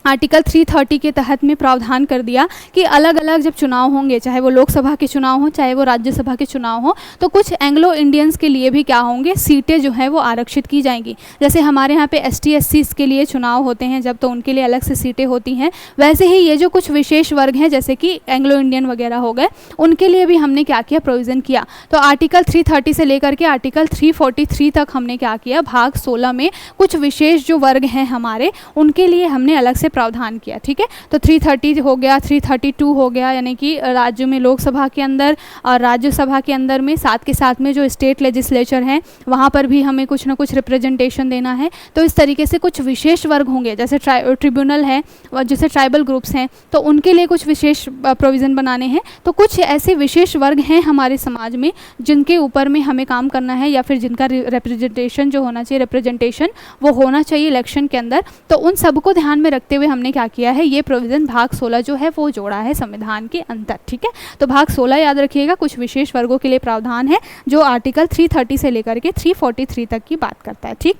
आर्टिकल 330 के तहत में प्रावधान कर दिया कि अलग अलग जब चुनाव होंगे, चाहे वो लोकसभा के चुनाव हो चाहे वो राज्यसभा के चुनाव हो, तो कुछ एंग्लो इंडियंस के लिए भी क्या होंगे, सीटें जो है वो आरक्षित की जाएंगी। जैसे हमारे यहाँ पे ST SC के लिए चुनाव होते हैं जब, तो उनके लिए अलग से सीटें होती हैं, वैसे ही ये जो कुछ विशेष वर्ग हैं जैसे कि एंग्लो इंडियन वगैरह हो गए, उनके लिए भी हमने क्या किया, प्रोविज़न किया। तो आर्टिकल 330 से लेकर के आर्टिकल 343 तक हमने क्या किया, भाग 16 में कुछ विशेष जो वर्ग हैं हमारे, उनके लिए हमने अलग से प्रावधान किया। ठीक है, तो 330 हो गया, 332 हो गया, यानी कि राज्यों में लोकसभा के अंदर और राज्यसभा के अंदर में, साथ के साथ में जो स्टेट लेजिस्लेचर हैं वहाँ पर भी हमें कुछ ना कुछ रिप्रेजेंटेशन देना है। तो इस तरीके से कुछ विशेष वर्ग होंगे, जैसे ट्रिब्यूनल है, जैसे ट्राइबल ग्रुप्स हैं, तो उनके लिए कुछ विशेष प्रोविज़न बनाने हैं। तो कुछ ऐसे विशेष वर्ग हैं हमारे समाज में जिनके ऊपर में हमें काम करना है, या फिर जिनका रिप्रेजेंटेशन जो होना चाहिए, रिप्रेजेंटेशन वो होना चाहिए इलेक्शन के अंदर। तो उन सबको ध्यान में रखते हुए हमने क्या किया है, ये प्रोविज़न भाग 16 जो है वो जोड़ा है संविधान के अंदर। ठीक है, तो भाग 16 याद रखिएगा, कुछ विशेष वर्गों के लिए प्रावधान है जो आर्टिकल 330 से लेकर के 343 तक की बात करता है। ठीक,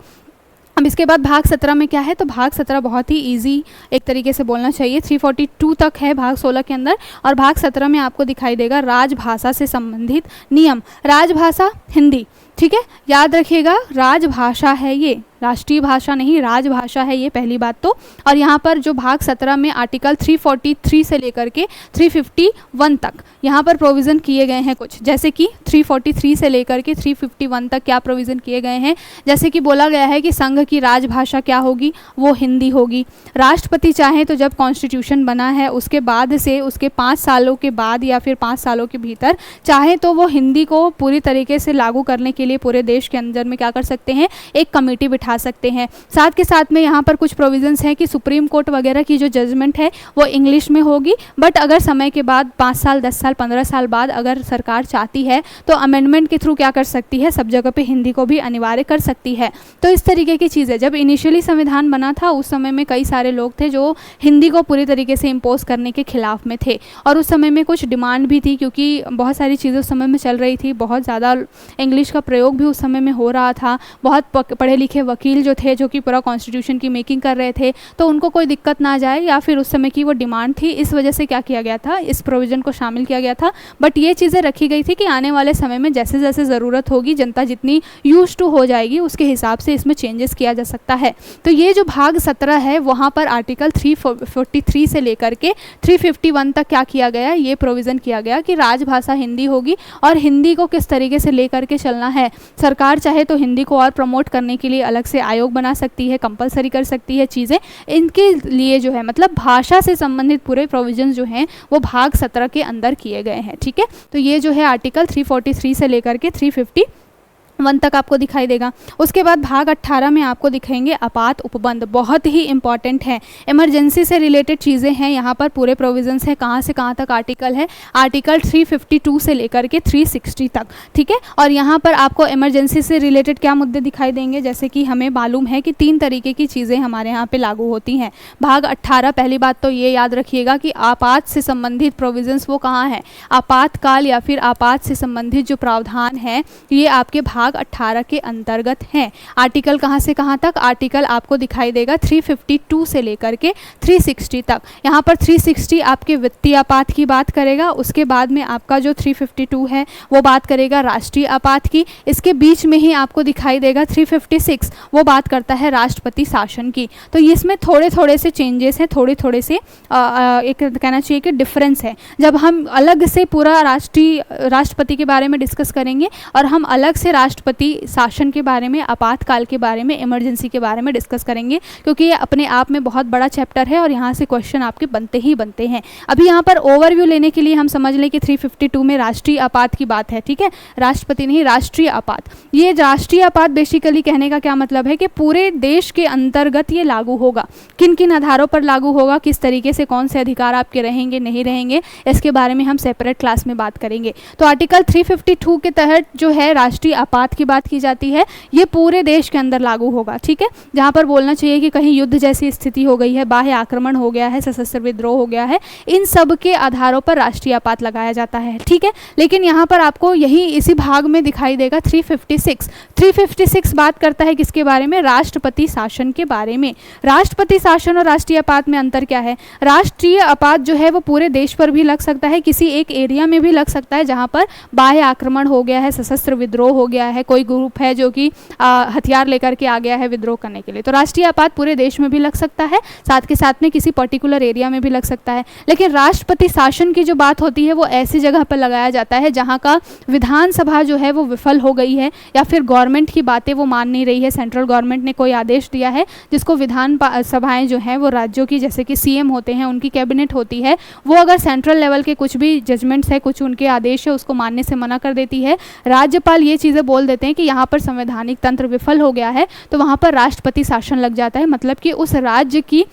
अब इसके बाद भाग 17 में क्या है, तो भाग 17 बहुत ही इजी एक तरीके से बोलना चाहिए, 342 तक है भाग 16 के अंदर। और भाग 17 में आपको दिखाई देगा राजभाषा से संबंधित नियम। राजभाषा हिंदी, ठीक है, याद रखिएगा, राजभाषा है ये, राष्ट्रीय भाषा नहीं, राजभाषा है ये, पहली बात तो। और यहाँ पर जो भाग 17 में आर्टिकल 343 से लेकर के 351 तक यहाँ पर प्रोविज़न किए गए हैं कुछ, जैसे कि 343 से लेकर के 351 तक क्या प्रोविज़न किए गए हैं, जैसे कि बोला गया है कि संघ की राजभाषा क्या होगी, वो हिंदी होगी। राष्ट्रपति चाहे तो जब कॉन्स्टिट्यूशन बना है उसके बाद से, उसके 5 सालों के बाद या फिर 5 सालों के भीतर चाहे तो वो हिंदी को पूरी तरीके से लागू करने के लिए पूरे देश के अंदर में क्या कर सकते हैं, एक कमेटी बिठा सकते हैं। साथ के साथ में यहाँ पर कुछ प्रोविजंस हैं कि सुप्रीम कोर्ट वगैरह की जो जजमेंट है वो इंग्लिश में होगी, बट अगर समय के बाद 5 साल 10 साल 15 साल बाद अगर सरकार चाहती है तो अमेंडमेंट के थ्रू क्या कर सकती है, सब जगह पे हिंदी को भी अनिवार्य कर सकती है। तो इस तरीके की चीज़ है। जब इनिशियली संविधान बना था उस समय में कई सारे लोग थे जो हिंदी को पूरी तरीके से इम्पोज करने के खिलाफ में थे, और उस समय में कुछ डिमांड भी थी क्योंकि बहुत सारी चीज़ें उस समय में चल रही थी, बहुत ज़्यादा इंग्लिश का प्रयोग भी उस समय में हो रहा था, बहुत पढ़े लिखे वकील जो थे जो कि पूरा कॉन्स्टिट्यूशन की मेकिंग कर रहे थे, तो उनको कोई दिक्कत ना जाए, या फिर उस समय की वो डिमांड थी, इस वजह से क्या किया गया था, इस प्रोविज़न को शामिल किया गया था। बट ये चीज़ें रखी गई थी कि आने वाले समय में जैसे जैसे ज़रूरत होगी, जनता जितनी यूज टू हो जाएगी उसके हिसाब से इसमें चेंजेस किया जा सकता है। तो ये जो भाग 17 है वहाँ पर आर्टिकल 343 से लेकर के 351 तक क्या किया गया, ये प्रोविज़न किया गया कि राजभाषा हिंदी होगी, और हिंदी को किस तरीके से लेकर के चलना है। सरकार चाहे तो हिंदी को और प्रमोट करने के लिए अलग से आयोग बना सकती है, कंपलसरी कर सकती है चीज़ें, इनके लिए जो है मतलब भाषा से संबंधित पूरे प्रोविजंस जो हैं वो भाग 17 के अंदर किए गए हैं। ठीक है, तो ये जो है आर्टिकल 343 से लेकर के 351 तक आपको दिखाई देगा। उसके बाद भाग 18 में आपको दिखाएंगे आपात उपबंध, बहुत ही इंपॉर्टेंट है, इमरजेंसी से रिलेटेड चीज़ें हैं, यहाँ पर पूरे प्रोविजंस हैं, कहाँ से कहाँ तक आर्टिकल है, आर्टिकल 352 से लेकर के 360 तक। ठीक है, और यहाँ पर आपको इमरजेंसी से रिलेटेड क्या मुद्दे दिखाई देंगे, जैसे कि हमें मालूम है कि 3 तरीके की चीज़ें हमारे यहाँ पे लागू होती हैं। भाग 18 पहली बात तो ये याद रखिएगा कि आपात से संबंधित प्रोविजंस वो कहाँ है, आपातकाल या फिर आपात से संबंधित जो प्रावधान है ये आपके भाग भाग 18 के अंतर्गत हैं। आर्टिकल कहाँ से कहाँ तक? आर्टिकल आपको दिखाई देगा 352 से लेकर के 360 तक। यहाँ पर 360 आपके वित्तीय आपात की बात करेगा, उसके बाद में आपका जो 352 है वो बात करेगा राष्ट्रीय आपात की। इसके बीच में ही आपको दिखाई देगा 356, वो बात करता है राष्ट्रपति शासन की। तो इसमें थोड़े थोड़े से चेंजेस हैं, थोड़े से एक कहना चाहिए कि डिफरेंस है। जब हम अलग से पूरा राष्ट्रपति के बारे में डिस्कस करेंगे और हम अलग से राष्ट्रपति शासन के बारे में, आपातकाल के बारे में, इमरजेंसी के बारे में डिस्कस करेंगे, क्योंकि ये अपने आप में बहुत बड़ा चैप्टर है और यहाँ से क्वेश्चन आपके बनते ही बनते हैं। अभी यहाँ पर ओवरव्यू लेने के लिए हम समझ लें कि 352 में राष्ट्रीय आपात की बात है, ठीक है, राष्ट्रपति नहीं, राष्ट्रीय आपात। ये राष्ट्रीय आपात बेसिकली कहने का क्या मतलब है कि पूरे देश के अंतर्गत ये लागू होगा। किन किन आधारों पर लागू होगा, किस तरीके से, कौन से अधिकार आपके रहेंगे नहीं रहेंगे, इसके बारे में हम सेपरेट क्लास में बात करेंगे। तो आर्टिकल 352 के तहत जो है राष्ट्रीय आपात की बात की जाती है, ये पूरे देश के अंदर लागू होगा, ठीक है। जहाँ पर बोलना चाहिए कि कहीं युद्ध जैसी स्थिति हो गई है, बाह्य आक्रमण हो गया है, सशस्त्र विद्रोह हो गया है, इन सब के आधारों पर राष्ट्रीय आपात लगाया जाता है, ठीक है। लेकिन यहाँ पर आपको यही इसी भाग में दिखाई देगा 356 बात करता है किसके बारे में? राष्ट्रपति शासन के बारे में। राष्ट्रपति शासन और राष्ट्रीय आपात में अंतर क्या है? राष्ट्रीय आपात जो है वो पूरे देश पर भी लग सकता है, किसी एक एरिया में भी लग सकता है जहाँ पर बाह्य आक्रमण हो गया है, सशस्त्र विद्रोह हो गया है, कोई ग्रुप है जो कि हथियार लेकर के आ गया है विद्रोह करने के लिए। तो राष्ट्रीय आपात पूरे देश में भी लग सकता है, साथ के साथ में किसी पर्टिकुलर एरिया में भी लग सकता है। लेकिन राष्ट्रपति शासन की जो बात होती है वो ऐसी जगह पर लगाया जाता है जहाँ का विधानसभा जो है वो विफल हो गई है, या फिर गवर्नमेंट की बातें वो मान नहीं रही है। सेंट्रल गवर्नमेंट ने कोई आदेश दिया है जिसको विधान सभाएं जो हैं वो राज्यों की, जैसे कि सीएम होते हैं, उनकी कैबिनेट होती है, वो अगर सेंट्रल लेवल के कुछ भी जजमेंट्स है, कुछ उनके आदेश है, उसको मानने से मना कर देती है, राज्यपाल ये चीज़ें बोल देते हैं कि यहाँ पर संवैधानिक तंत्र विफल हो गया है, तो वहाँ पर राष्ट्रपति शासन लग जाता है। मतलब कि उस राज्य की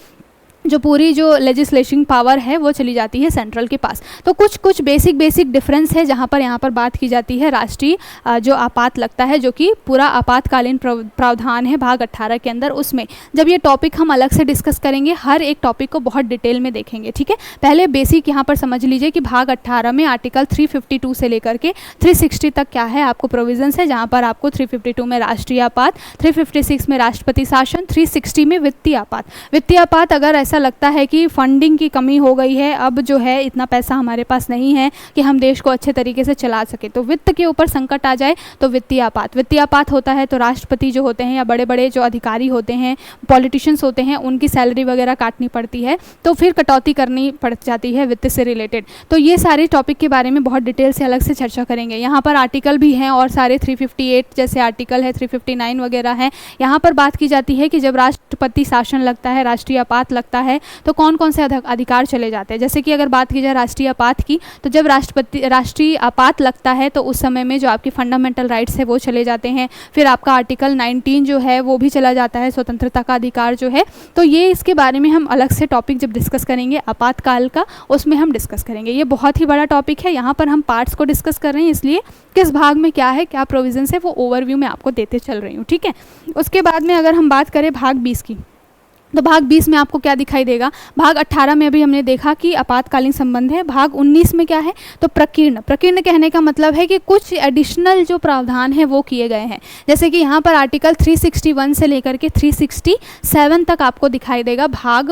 जो पूरी जो लेजिस्लेटिंग पावर है वो चली जाती है सेंट्रल के पास। तो कुछ बेसिक डिफरेंस है जहाँ पर यहाँ पर बात की जाती है राष्ट्रीय जो आपात लगता है, जो कि पूरा आपातकालीन प्रावधान है भाग 18 के अंदर। उसमें जब ये टॉपिक हम अलग से डिस्कस करेंगे, हर एक टॉपिक को बहुत डिटेल में देखेंगे, ठीक है। पहले बेसिक यहाँ पर समझ लीजिए कि भाग 18 में आर्टिकल 352 से लेकर के 360 तक क्या है आपको प्रोविजंस है, जहाँ पर आपको 352 में राष्ट्रीय आपात, 356 में राष्ट्रपति शासन, 360 में वित्तीय आपात। वित्तीय आपात अगर ऐसा लगता है कि फंडिंग की कमी हो गई है, अब जो है इतना पैसा हमारे पास नहीं है कि हम देश को अच्छे तरीके से चला सके, तो वित्त के ऊपर संकट आ जाए तो वित्तीय आपात होता है। तो राष्ट्रपति जो होते हैं या बड़े बड़े जो अधिकारी होते हैं, पॉलिटिशियंस होते हैं, उनकी सैलरी वगैरह काटनी पड़ती है, तो फिर कटौती करनी पड़ जाती है वित्त से रिलेटेड। तो ये सारे टॉपिक के बारे में बहुत डिटेल से अलग से चर्चा करेंगे। यहाँ पर आर्टिकल भी हैं और सारे 358 जैसे आर्टिकल है, 359 वगैरह है। यहाँ पर बात की जाती है कि जब राष्ट्रपति शासन लगता है, राष्ट्रीय आपात लगता है, तो कौन कौन से अधिकार चले जाते हैं। जैसे कि अगर बात की जाए राष्ट्रीय आपात की, तो जब राष्ट्रीय आपात लगता है तो उस समय में जो आपकी फंडामेंटल राइट्स है वो चले जाते हैं। फिर आपका आर्टिकल 19 जो है वो भी चला जाता है, स्वतंत्रता का अधिकार जो है। तो ये इसके बारे में हम अलग से टॉपिक जब डिस्कस करेंगे आपातकाल का, उसमें हम डिस्कस करेंगे। ये बहुत ही बड़ा टॉपिक है, यहाँ पर हम पार्ट्स को डिस्कस कर रहे हैं, इसलिए किस भाग में क्या है, क्या प्रोविजंस है, वो ओवरव्यू में आपको देते चल रही हूँ, ठीक है। उसके बाद में अगर हम बात करें भाग 20 की, तो भाग 20 में आपको क्या दिखाई देगा? भाग 18 में अभी हमने देखा कि आपातकालीन संबंध है। भाग 19 में क्या है? तो प्रकीर्ण कहने का मतलब है कि कुछ एडिशनल जो प्रावधान है वो किए गए हैं। जैसे कि यहाँ पर आर्टिकल 361 से लेकर के 367 तक आपको दिखाई देगा भाग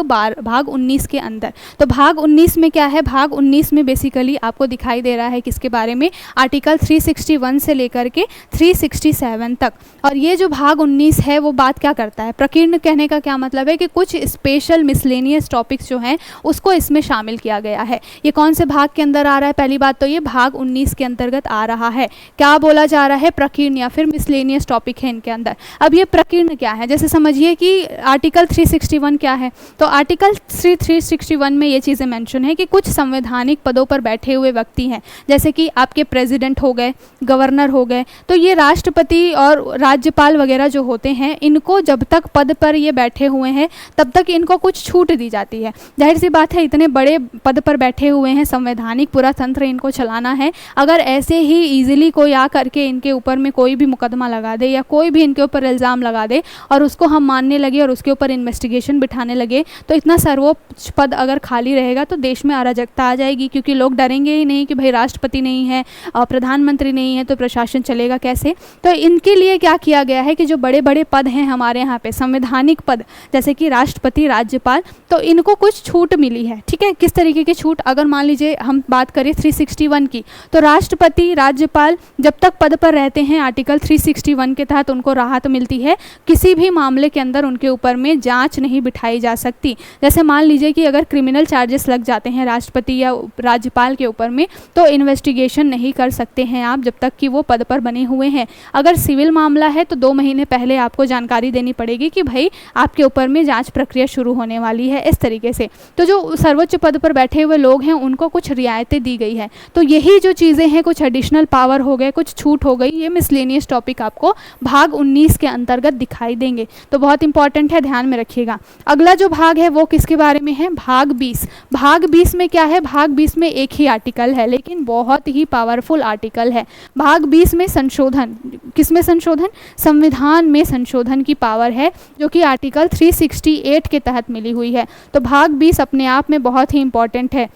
19 के अंदर। तो भाग 19 में क्या है? भाग 19 में बेसिकली आपको दिखाई दे रहा है किसके बारे में? आर्टिकल 361 से लेकर के 367 तक। और ये जो भाग 19 है वो बात क्या करता है? प्रकीर्ण कहने का क्या मतलब है कि कुछ स्पेशल मिसलेनियस टॉपिक्स जो हैं उसको इसमें शामिल किया गया है। ये कौन से भाग के अंदर आ रहा है? पहली बात तो ये भाग 19 के अंतर्गत आ रहा है। क्या बोला जा रहा है? प्रकीर्ण या फिर मिसलेनियस टॉपिक है इनके अंदर। अब ये प्रकीर्ण क्या है? जैसे समझिए कि आर्टिकल 361 क्या है, तो आर्टिकल 361 में ये चीज़ें मेंशन है कि कुछ संवैधानिक पदों पर बैठे हुए व्यक्ति हैं, जैसे कि आपके प्रेसिडेंट हो गए, गवर्नर हो गए, तो ये राष्ट्रपति और राज्यपाल वगैरह जो होते हैं, इनको जब तक पद पर ये बैठे हुए हैं तब तक इनको कुछ छूट दी जाती है। जाहिर सी बात है, इतने बड़े पद पर बैठे हुए हैं, संवैधानिक पूरा तंत्र इनको चलाना है, अगर ऐसे ही ईजिली कोई आ करके इनके ऊपर में कोई भी मुकदमा लगा दे या कोई भी इनके ऊपर इल्ज़ाम लगा दे और उसको हम मानने लगे और उसके ऊपर इन्वेस्टिगेशन बिठाने लगे, तो इतना सर्वोच्च पद अगर खाली रहेगा तो देश में अराजकता आ जाएगी, क्योंकि लोग डरेंगे ही नहीं कि भाई राष्ट्रपति नहीं है और प्रधानमंत्री नहीं है तो प्रशासन चलेगा कैसे। तो इनके लिए क्या किया गया है कि जो बड़े बड़े पद हैं हमारे यहाँ पे, संवैधानिक पद जैसे कि राष्ट्रपति, राज्यपाल, तो इनको कुछ छूट मिली है। ठीक है, किस तरीके की छूट, अगर मान लीजिए हम बात करें 361 की, तो राष्ट्रपति, राज्यपाल जब तक पद पर रहते हैं आर्टिकल 361 के तहत उनको राहत मिलती है, किसी भी मामले के अंदर उनके ऊपर में जांच नहीं बिठाई जा सकती। जैसे मान लीजिए कि अगर क्रिमिनल चार्जेस लग जाते हैं राष्ट्रपति या राज्यपाल के ऊपर में, तो इन्वेस्टिगेशन नहीं कर सकते हैं आप जब तक कि वो पद पर बने हुए हैं। अगर सिविल मामला है तो 2 महीने पहले आपको जानकारी देनी पड़ेगी कि भाई आपके ऊपर में जांच प्रक्रिया शुरू होने वाली है, इस तरीके से। तो जो सर्वोच्च पद पर बैठे हुए लोग हैं उनको कुछ रियायतें दी गई है। तो यही जो चीज़ें हैं, कुछ एडिशनल पावर हो गए, कुछ छूट हो गई, ये मिसलेनियस टॉपिक आपको भाग 19 के अंतर्गत दिखाई देंगे। तो बहुत इंपॉर्टेंट है, ध्यान में रखिएगा। अगला जो भाग है वो किसके बारे में है, भाग 20। भाग 20 में क्या है, भाग 20 में एक ही आर्टिकल है लेकिन बहुत ही पावरफुल आर्टिकल है। भाग 20 में संशोधन, किसमें संशोधन, संविधान में संशोधन की पावर है, जो कि आर्टिकल 368 के तहत मिली हुई है। तो भाग 20 अपने आप में बहुत ही इंपॉर्टेंट है।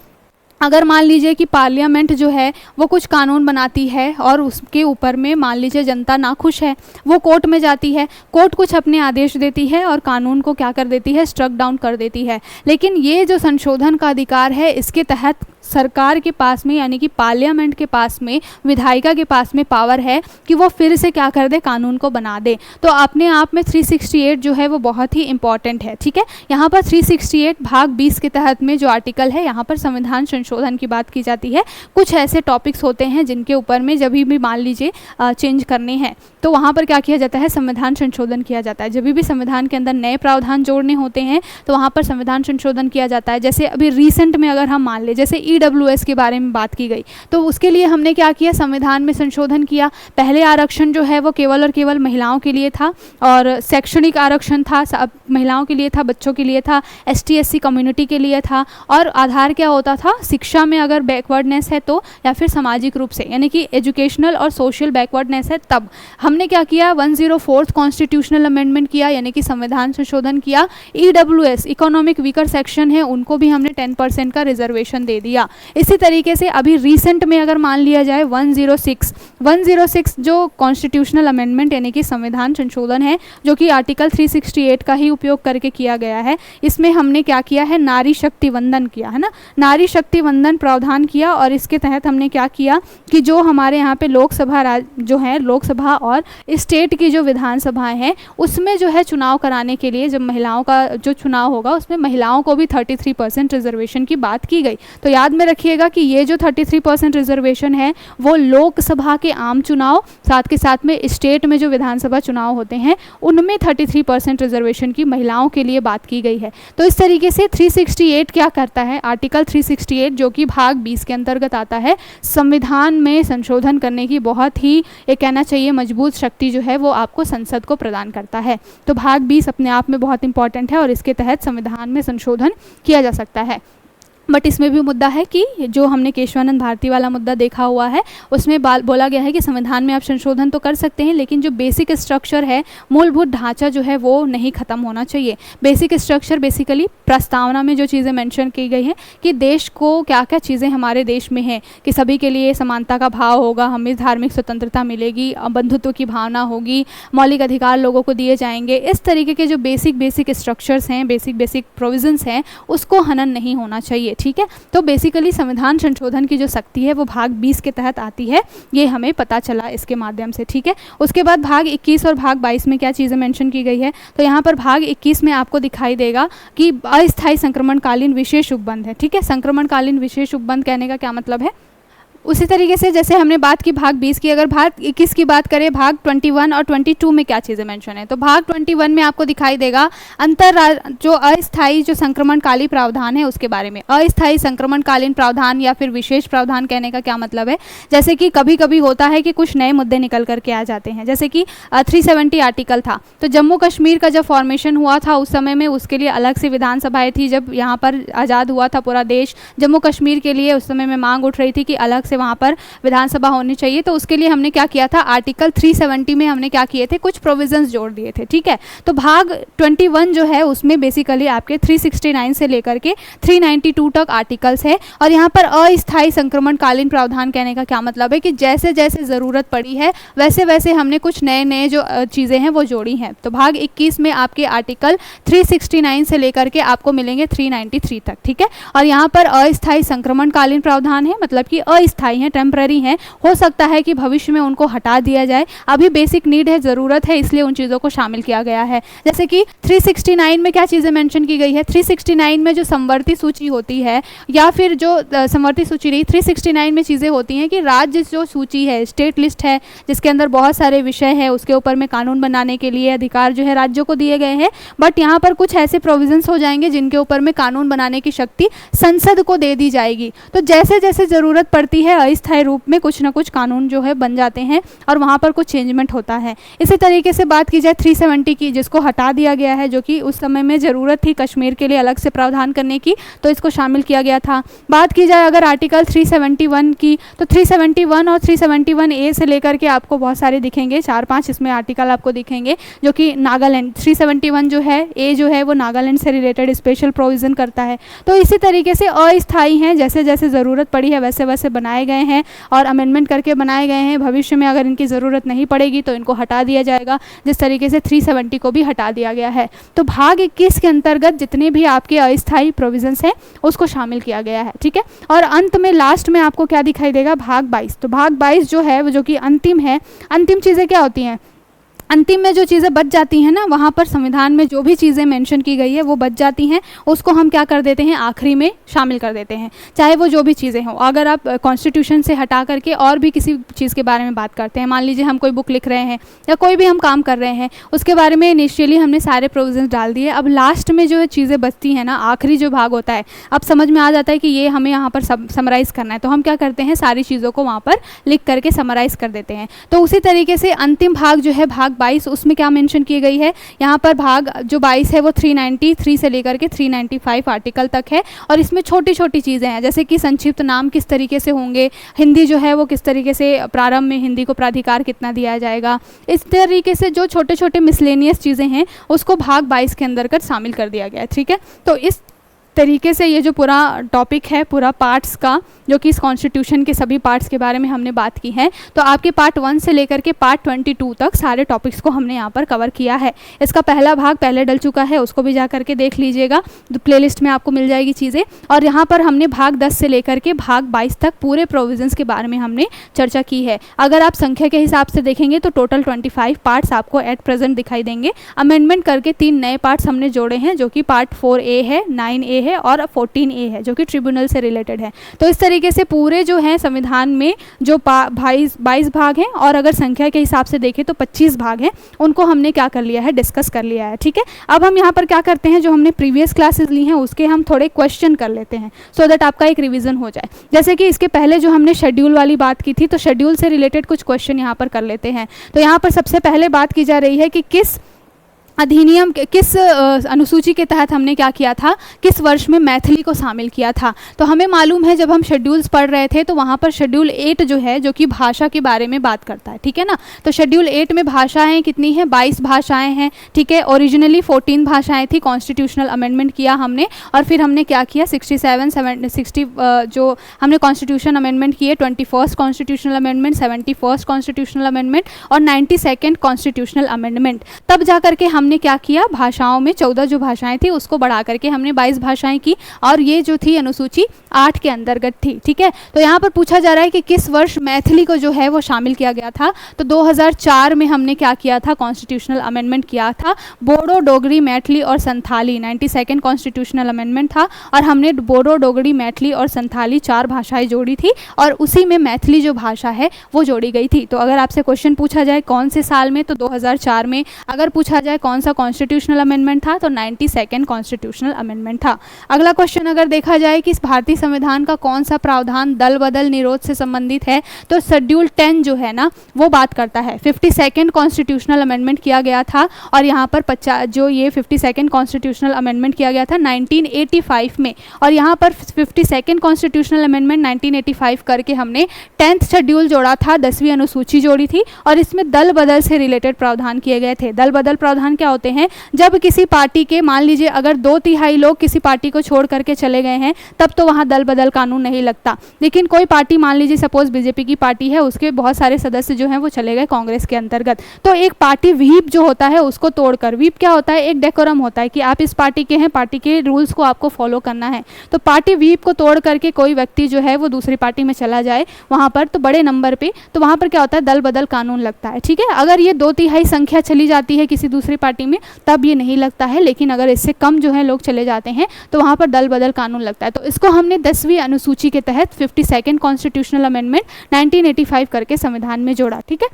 अगर मान लीजिए कि पार्लियामेंट जो है वो कुछ कानून बनाती है और उसके ऊपर में मान लीजिए जनता नाखुश है, वो कोर्ट में जाती है, कोर्ट कुछ अपने आदेश देती है और कानून को क्या कर देती है, स्ट्रक डाउन कर देती है। लेकिन ये जो संशोधन का अधिकार है, इसके तहत सरकार के पास में, यानी कि पार्लियामेंट के पास में, विधायिका के पास में पावर है कि वो फिर से क्या कर दे, कानून को बना दे। तो अपने आप में 368 जो है वो बहुत ही इंपॉर्टेंट है। ठीक है, यहाँ पर 368 भाग 20 के तहत में जो आर्टिकल है, यहाँ पर संविधान संशोधन की बात की जाती है। कुछ ऐसे टॉपिक्स होते हैं जिनके ऊपर में जब भी मान लीजिए चेंज करने हैं, तो वहाँ पर क्या किया जाता है, संविधान संशोधन किया जाता है। जब भी संविधान के अंदर नए प्रावधान जोड़ने होते हैं तो वहाँ पर संविधान संशोधन किया जाता है। जैसे अभी रिसेंट में अगर हम मान लें, जैसे EWS के बारे में बात की गई, तो उसके लिए हमने क्या किया, संविधान में संशोधन किया। पहले आरक्षण जो है वो केवल और केवल महिलाओं के लिए था और शैक्षणिक आरक्षण था, सब महिलाओं के लिए था, बच्चों के लिए था, ST SC कम्युनिटी के लिए था। और आधार क्या होता था, शिक्षा में अगर बैकवर्डनेस है तो, या फिर सामाजिक रूप से, यानी कि एजुकेशनल और सोशल बैकवर्डनेस है तब। हमने क्या किया, 104th कॉन्स्टिट्यूशनल अमेंडमेंट किया, यानी कि संविधान संशोधन किया। EWS इकोनॉमिक वीकर सेक्शन है, उनको भी हमने 10% का रिजर्वेशन दे दिया। इसी तरीके से अभी रिसेंट में अगर मान लिया जाए 106 जो कॉन्स्टिट्यूशनल अमेंडमेंट यानी कि संविधान संशोधन है, जो कि आर्टिकल 368 का ही उपयोग करके किया गया है। इसमें हमने क्या किया है, नारी शक्ति वंदन किया है ना, नारी शक्ति वंदन प्रावधान किया। और इसके तहत हमने क्या किया कि जो हमारे यहाँ पे लोकसभा जो है, लोकसभा और स्टेट की जो विधानसभाएं हैं, उसमें जो है चुनाव कराने के लिए जब महिलाओं का जो चुनाव होगा उसमें महिलाओं को भी 33% रिजर्वेशन की बात की गई। तो याद में रखिएगा कि ये जो 33% रिजर्वेशन है वो लोकसभा के आम चुनाव, साथ के साथ में स्टेट में जो विधानसभा चुनाव होते हैं उनमें 33% रिजर्वेशन की महिलाओं के लिए बात की गई है। तो इस तरीके से 368 क्या करता है, आर्टिकल 368 जो कि भाग 20 के अंतर्गत आता है, संविधान में संशोधन करने की बहुत ही ये कहना चाहिए मजबूत शक्ति जो है वो आपको संसद को प्रदान करता है। तो भाग 20 अपने आप में बहुत इंपॉर्टेंट है और इसके तहत संविधान में संशोधन किया जा सकता है। बट इसमें भी मुद्दा है कि जो हमने केशवानंद भारती वाला मुद्दा देखा हुआ है, उसमें बोला गया है कि संविधान में आप संशोधन तो कर सकते हैं लेकिन जो बेसिक स्ट्रक्चर है, मूलभूत ढांचा जो है वो नहीं ख़त्म होना चाहिए। बेसिक स्ट्रक्चर बेसिकली प्रस्तावना में जो चीज़ें मेंशन की गई हैं कि देश को क्या क्या चीज़ें हमारे देश में हैं, कि सभी के लिए समानता का भाव होगा, हमें धार्मिक स्वतंत्रता मिलेगी, बंधुत्व की भावना होगी, मौलिक अधिकार लोगों को दिए जाएंगे। इस तरीके के जो बेसिक स्ट्रक्चर्स हैं, बेसिक प्रोविजंस हैं, उसको हनन नहीं होना चाहिए। ठीक है, तो बेसिकली संविधान संशोधन की जो शक्ति है वो भाग 20 के तहत आती है, ये हमें पता चला इसके माध्यम से। ठीक है, उसके बाद भाग 21 और भाग 22 में क्या चीज़ें मेंशन की गई है, तो यहाँ पर भाग 21 में आपको दिखाई देगा कि अस्थायी संक्रमणकालीन विशेष उपबंध है। ठीक है, संक्रमणकालीन विशेष उपबंध कहने का क्या मतलब है, उसी तरीके से जैसे हमने बात की भाग 20 की, अगर भाग 21 की बात करें, भाग 21 और 22 में क्या चीज़ें मेंशन है। तो भाग 21 में आपको दिखाई देगा जो अस्थायी जो संक्रमणकालीन प्रावधान है उसके बारे में। अस्थायी संक्रमणकालीन प्रावधान या फिर विशेष प्रावधान कहने का क्या मतलब है, जैसे कि कभी कभी होता है कि कुछ नए मुद्दे निकल करके आ जाते हैं, जैसे कि 370 आर्टिकल था। तो जम्मू कश्मीर का जब फॉर्मेशन हुआ था उस समय में उसके लिए अलग से विधानसभाएं थी। जब यहाँ पर आज़ाद हुआ था पूरा देश, जम्मू कश्मीर के लिए उस समय में मांग उठ रही थी कि अलग से वहाँ पर विधानसभा होनी चाहिए। तो उसके लिए हमने क्या किया था, आर्टिकल 370 में हमने क्या किए थे, कुछ प्रोविजंस जोड़ दिए थे। ठीक है, तो भाग 21 जो है उसमें बेसिकली आपके 369 से लेकर के 392 तक आर्टिकल्स है। और यहाँ पर अस्थायी संक्रमणकालीन प्रावधान कहने का क्या मतलब है कि जैसे जैसे ज़रूरत पड़ी है वैसे वैसे हमने कुछ नए नए जो चीज़ें हैं वो जोड़ी हैं। तो भाग 21 में आपके आर्टिकल 369 से लेकर के आपको मिलेंगे 393 तक। ठीक है, और यहाँ पर अस्थायी संक्रमणकालीन प्रावधान है, मतलब कि अस्थायी हैं, टेम्पररी हैं, हो सकता है कि भविष्य में उनको हटा दिया जाए, अभी बेसिक नीड है, ज़रूरत है, इसलिए उन चीज़ों को शामिल किया गया है। जैसे कि 369 में क्या चीज़ें मेंशन की गई है, 369 में जो समवर्ती सूची होती है या फिर जो समवर्ती सूची नहीं, 369 में चीज़ें होती हैं कि राज्य जो सूची है, स्टेट लिस्ट है, जिसके अंदर बहुत सारे विषय हैं, उसके ऊपर में कानून बनाने के लिए अधिकार जो है राज्यों को दिए गए हैं। बट यहाँ पर कुछ ऐसे प्रोविजंस हो जाएंगे जिनके ऊपर में कानून बनाने की शक्ति संसद को दे दी जाएगी। तो जैसे जैसे ज़रूरत पड़ती है अस्थायी रूप में कुछ ना कुछ कानून जो है बन जाते हैं और वहाँ पर कुछ चेंजमेंट होता है। इसी तरीके से बात की जाए 370 की, जिसको हटा दिया गया है, जो कि उस समय में ज़रूरत थी कश्मीर के लिए अलग से प्रावधान करने की, तो इसको शामिल किया गया था। बात की जाए अगर आर्टिकल 371 की, तो 371 और 371A से लेकर के आपको बहुत सारे दिखेंगे, 4-5 इसमें आर्टिकल आपको दिखेंगे, जो कि नागालैंड 371 जो है ए जो है वो नागालैंड से रिलेटेड स्पेशल प्रोविज़न करता है। तो इसी तरीके से अस्थायी हैं, जैसे जैसे ज़रूरत पड़ी है वैसे वैसे बनाए गए हैं और अमेंडमेंट करके बनाए गए हैं। भविष्य में अगर इनकी ज़रूरत नहीं पड़ेगी तो इनको हटा दिया जाएगा, जिस तरीके से 370 को भी हटा दिया गया है। तो भाग 21 के अंतर्गत जितने भी आपके अस्थायी प्रोविजंस हैं उसको शामिल किया गया है। ठीक है, और अंत में लास्ट में आपको क्या दिखाई देगा, भाग 22। तो भाग 22 जो है वो जो कि अंतिम है, अंतिम चीज़ें क्या होती हैं, अंतिम में जो चीज़ें बच जाती हैं ना, वहाँ पर संविधान में जो भी चीज़ें मेंशन की गई है वो बच जाती हैं, उसको हम क्या कर देते हैं, आखिरी में शामिल कर देते हैं, चाहे वो जो भी चीज़ें हों। अगर आप कॉन्स्टिट्यूशन से हटा करके और भी किसी चीज़ के बारे में बात करते हैं, मान लीजिए हम कोई बुक लिख रहे हैं या कोई भी हम काम कर रहे हैं, उसके बारे में इनिशियली हमने सारे प्रोविजंस डाल दिए। अब लास्ट में जो चीज़ें बचती हैं ना, आखिरी जो भाग होता है, अब समझ में आ जाता है कि ये हमें यहाँ पर समराइज़ करना है, तो हम क्या करते हैं, सारी चीज़ों को वहाँ पर लिख करके समराइज़ कर देते हैं। तो उसी तरीके से अंतिम भाग जो है भाग 22, उसमें क्या मेंशन की गई है, यहाँ पर भाग जो 22 है वो 393 से लेकर के 395 आर्टिकल तक है। और इसमें छोटी छोटी चीज़ें हैं, जैसे कि संक्षिप्त नाम किस तरीके से होंगे, हिंदी जो है वो किस तरीके से, प्रारंभ में हिंदी को प्राधिकार कितना दिया जाएगा, इस तरीके से जो छोटे छोटे मिसलेनियस चीज़ें हैं उसको भाग 22 के अंतर्गत शामिल कर दिया गया है। ठीक है, तो इस तरीके से ये जो पूरा टॉपिक है, पूरा पार्ट्स का, जो कि इस कॉन्स्टिट्यूशन के सभी पार्ट्स के बारे में हमने बात की है, तो आपके पार्ट 1 से लेकर के पार्ट 22 तक सारे टॉपिक्स को हमने यहाँ पर कवर किया है। इसका पहला भाग पहले डल चुका है, उसको भी जा करके देख लीजिएगा, तो प्लेलिस्ट में आपको मिल जाएगी चीज़ें। और यहाँ पर हमने भाग 10 से लेकर के भाग 22 तक पूरे प्रोविजंस के बारे में हमने चर्चा की है। अगर आप संख्या के हिसाब से देखेंगे तो टोटल 25 पार्ट्स आपको एट प्रेजेंट दिखाई देंगे। अमेंडमेंट करके 3 नए पार्ट्स हमने जोड़े हैं, जो कि पार्ट 4A है, 9A है और 14A है, जो कि ट्रिब्यूनल से रिलेटेड है। तो इस तरीके से पूरे जो हैं संविधान में जो 22 भाग हैं, और अगर संख्या के हिसाब से देखें तो 25 भाग हैं, उनको हमने क्या कर लिया है, डिस्कस कर लिया है। ठीक है, अब हम यहाँ पर क्या करते हैं, जो हमने प्रीवियस क्लासेस ली हैं उसके हम थोड़े क्वेश्चन कर लेते हैं, सो दैट आपका एक रिवीजन हो जाए। जैसे कि इसके पहले जो हमने शेड्यूल वाली बात की थी, तो शेड्यूल से रिलेटेड कुछ क्वेश्चन यहाँ पर कर लेते हैं। तो यहाँ पर सबसे पहले बात की जा रही है कि किस अधिनियम के किस अनुसूची के तहत हमने क्या किया था, किस वर्ष में मैथिली को शामिल किया था। तो हमें मालूम है जब हम शेड्यूल्स पढ़ रहे थे तो वहाँ पर शेड्यूल 8 जो है, जो कि भाषा के बारे में बात करता है। ठीक है ना, तो शेड्यूल 8 में भाषाएं कितनी हैं, 22 भाषाएं हैं। ठीक है, ओरिजिनली 14 भाषाएं थी, कॉन्स्टिट्यूशनल अमेंडमेंट किया हमने, और फिर हमने क्या किया, 60 जो हमने कॉन्स्टिट्यूशन अमेंडमेंट किए, 21st constitutional amendment, 71st constitutional amendment और 92nd कॉन्स्टिट्यूशनल अमेंडमेंट, तब जा करके हम हमने क्या किया, भाषाओं में 14 जो भाषाएं थी उसको बढ़ा करके हमने 22 भाषाएं की, और ये जो थी अनुसूची 8 के अंतर्गत थी। ठीक है, तो यहाँ पर पूछा जा रहा है कि किस वर्ष मैथिली को जो है वो शामिल किया गया था। तो 2004 में हमने क्या किया था, कॉन्स्टिट्यूशनल अमेंडमेंट किया था। बोडो, डोगरी, मैथिली और संथाली 92nd कॉन्स्टिट्यूशनल अमेंडमेंट था, और हमने बोडो, डोगरी, मैथिली और संथाली 4 भाषाएं जोड़ी थी, और उसी में मैथिली जो भाषा है वो जोड़ी गई थी। तो अगर आपसे क्वेश्चन पूछा जाए कौन से साल में, तो 2004 में। अगर पूछा जाए कौन सा कॉन्स्टिट्यूशनल अमेंडमेंट था, तो 92nd कॉन्स्टिट्यूशनल अमेंडमेंट था। अगला क्वेश्चन अगर देखा जाए कि भारतीय संविधान का कौन सा प्रावधान दल बदल निरोध से संबंधित है, तो शेड्यूल 10 जो है ना वो बात करता है। 52nd कॉन्स्टिट्यूशनल अमेंडमेंट किया गया था, और यहाँ पर 52nd कॉन्स्टिट्यूशनल अमेंडमेंट किया गया था 1985 में, और यहाँ पर 52nd कॉन्स्टिट्यूशनल अमेंडमेंट 1985 करके हमने 10th शेड्यूल जोड़ा था, 10वीं अनुसूची जोड़ी थी, और इसमें दल बदल से रिलेटेड प्रावधान किए गए थे। दल बदल प्रावधान क्या होते हैं, जब किसी पार्टी के, मान लीजिए अगर 2/3 लोग किसी पार्टी को छोड़ करके चले गए हैं, तब तो वहाँ दल बदल कानून नहीं लगता। लेकिन कोई पार्टी, मान लीजिए सपोज बीजेपी की पार्टी है, उसके बहुत सारे सदस्य जो हैं वो चले गए कांग्रेस के अंतर्गत, तो एक पार्टी व्हीप जो होता है उसको तोड़कर, व्हीप क्या होता है, एक डेकोरम होता है कि आप इस पार्टी के हैं, पार्टी के रूल्स को आपको फॉलो करना है। तो पार्टी व्हीप को तोड़ करके कोई व्यक्ति जो है वो दूसरी पार्टी में चला जाए वहाँ पर, तो बड़े नंबर पे, तो वहाँ पर क्या होता है, दल बदल कानून लगता है। ठीक है, अगर ये 2/3 संख्या चली जाती है किसी दूसरी पार्टी में तब ये नहीं लगता है, लेकिन अगर इससे कम जो है लोग चले जाते हैं तो वहाँ पर दल बदल कानून लगता है। तो इसको हमने 10वीं अनुसूची के तहत 52nd कॉन्स्टिट्यूशनल अमेंडमेंट 1985 करके संविधान में जोड़ा। ठीक है,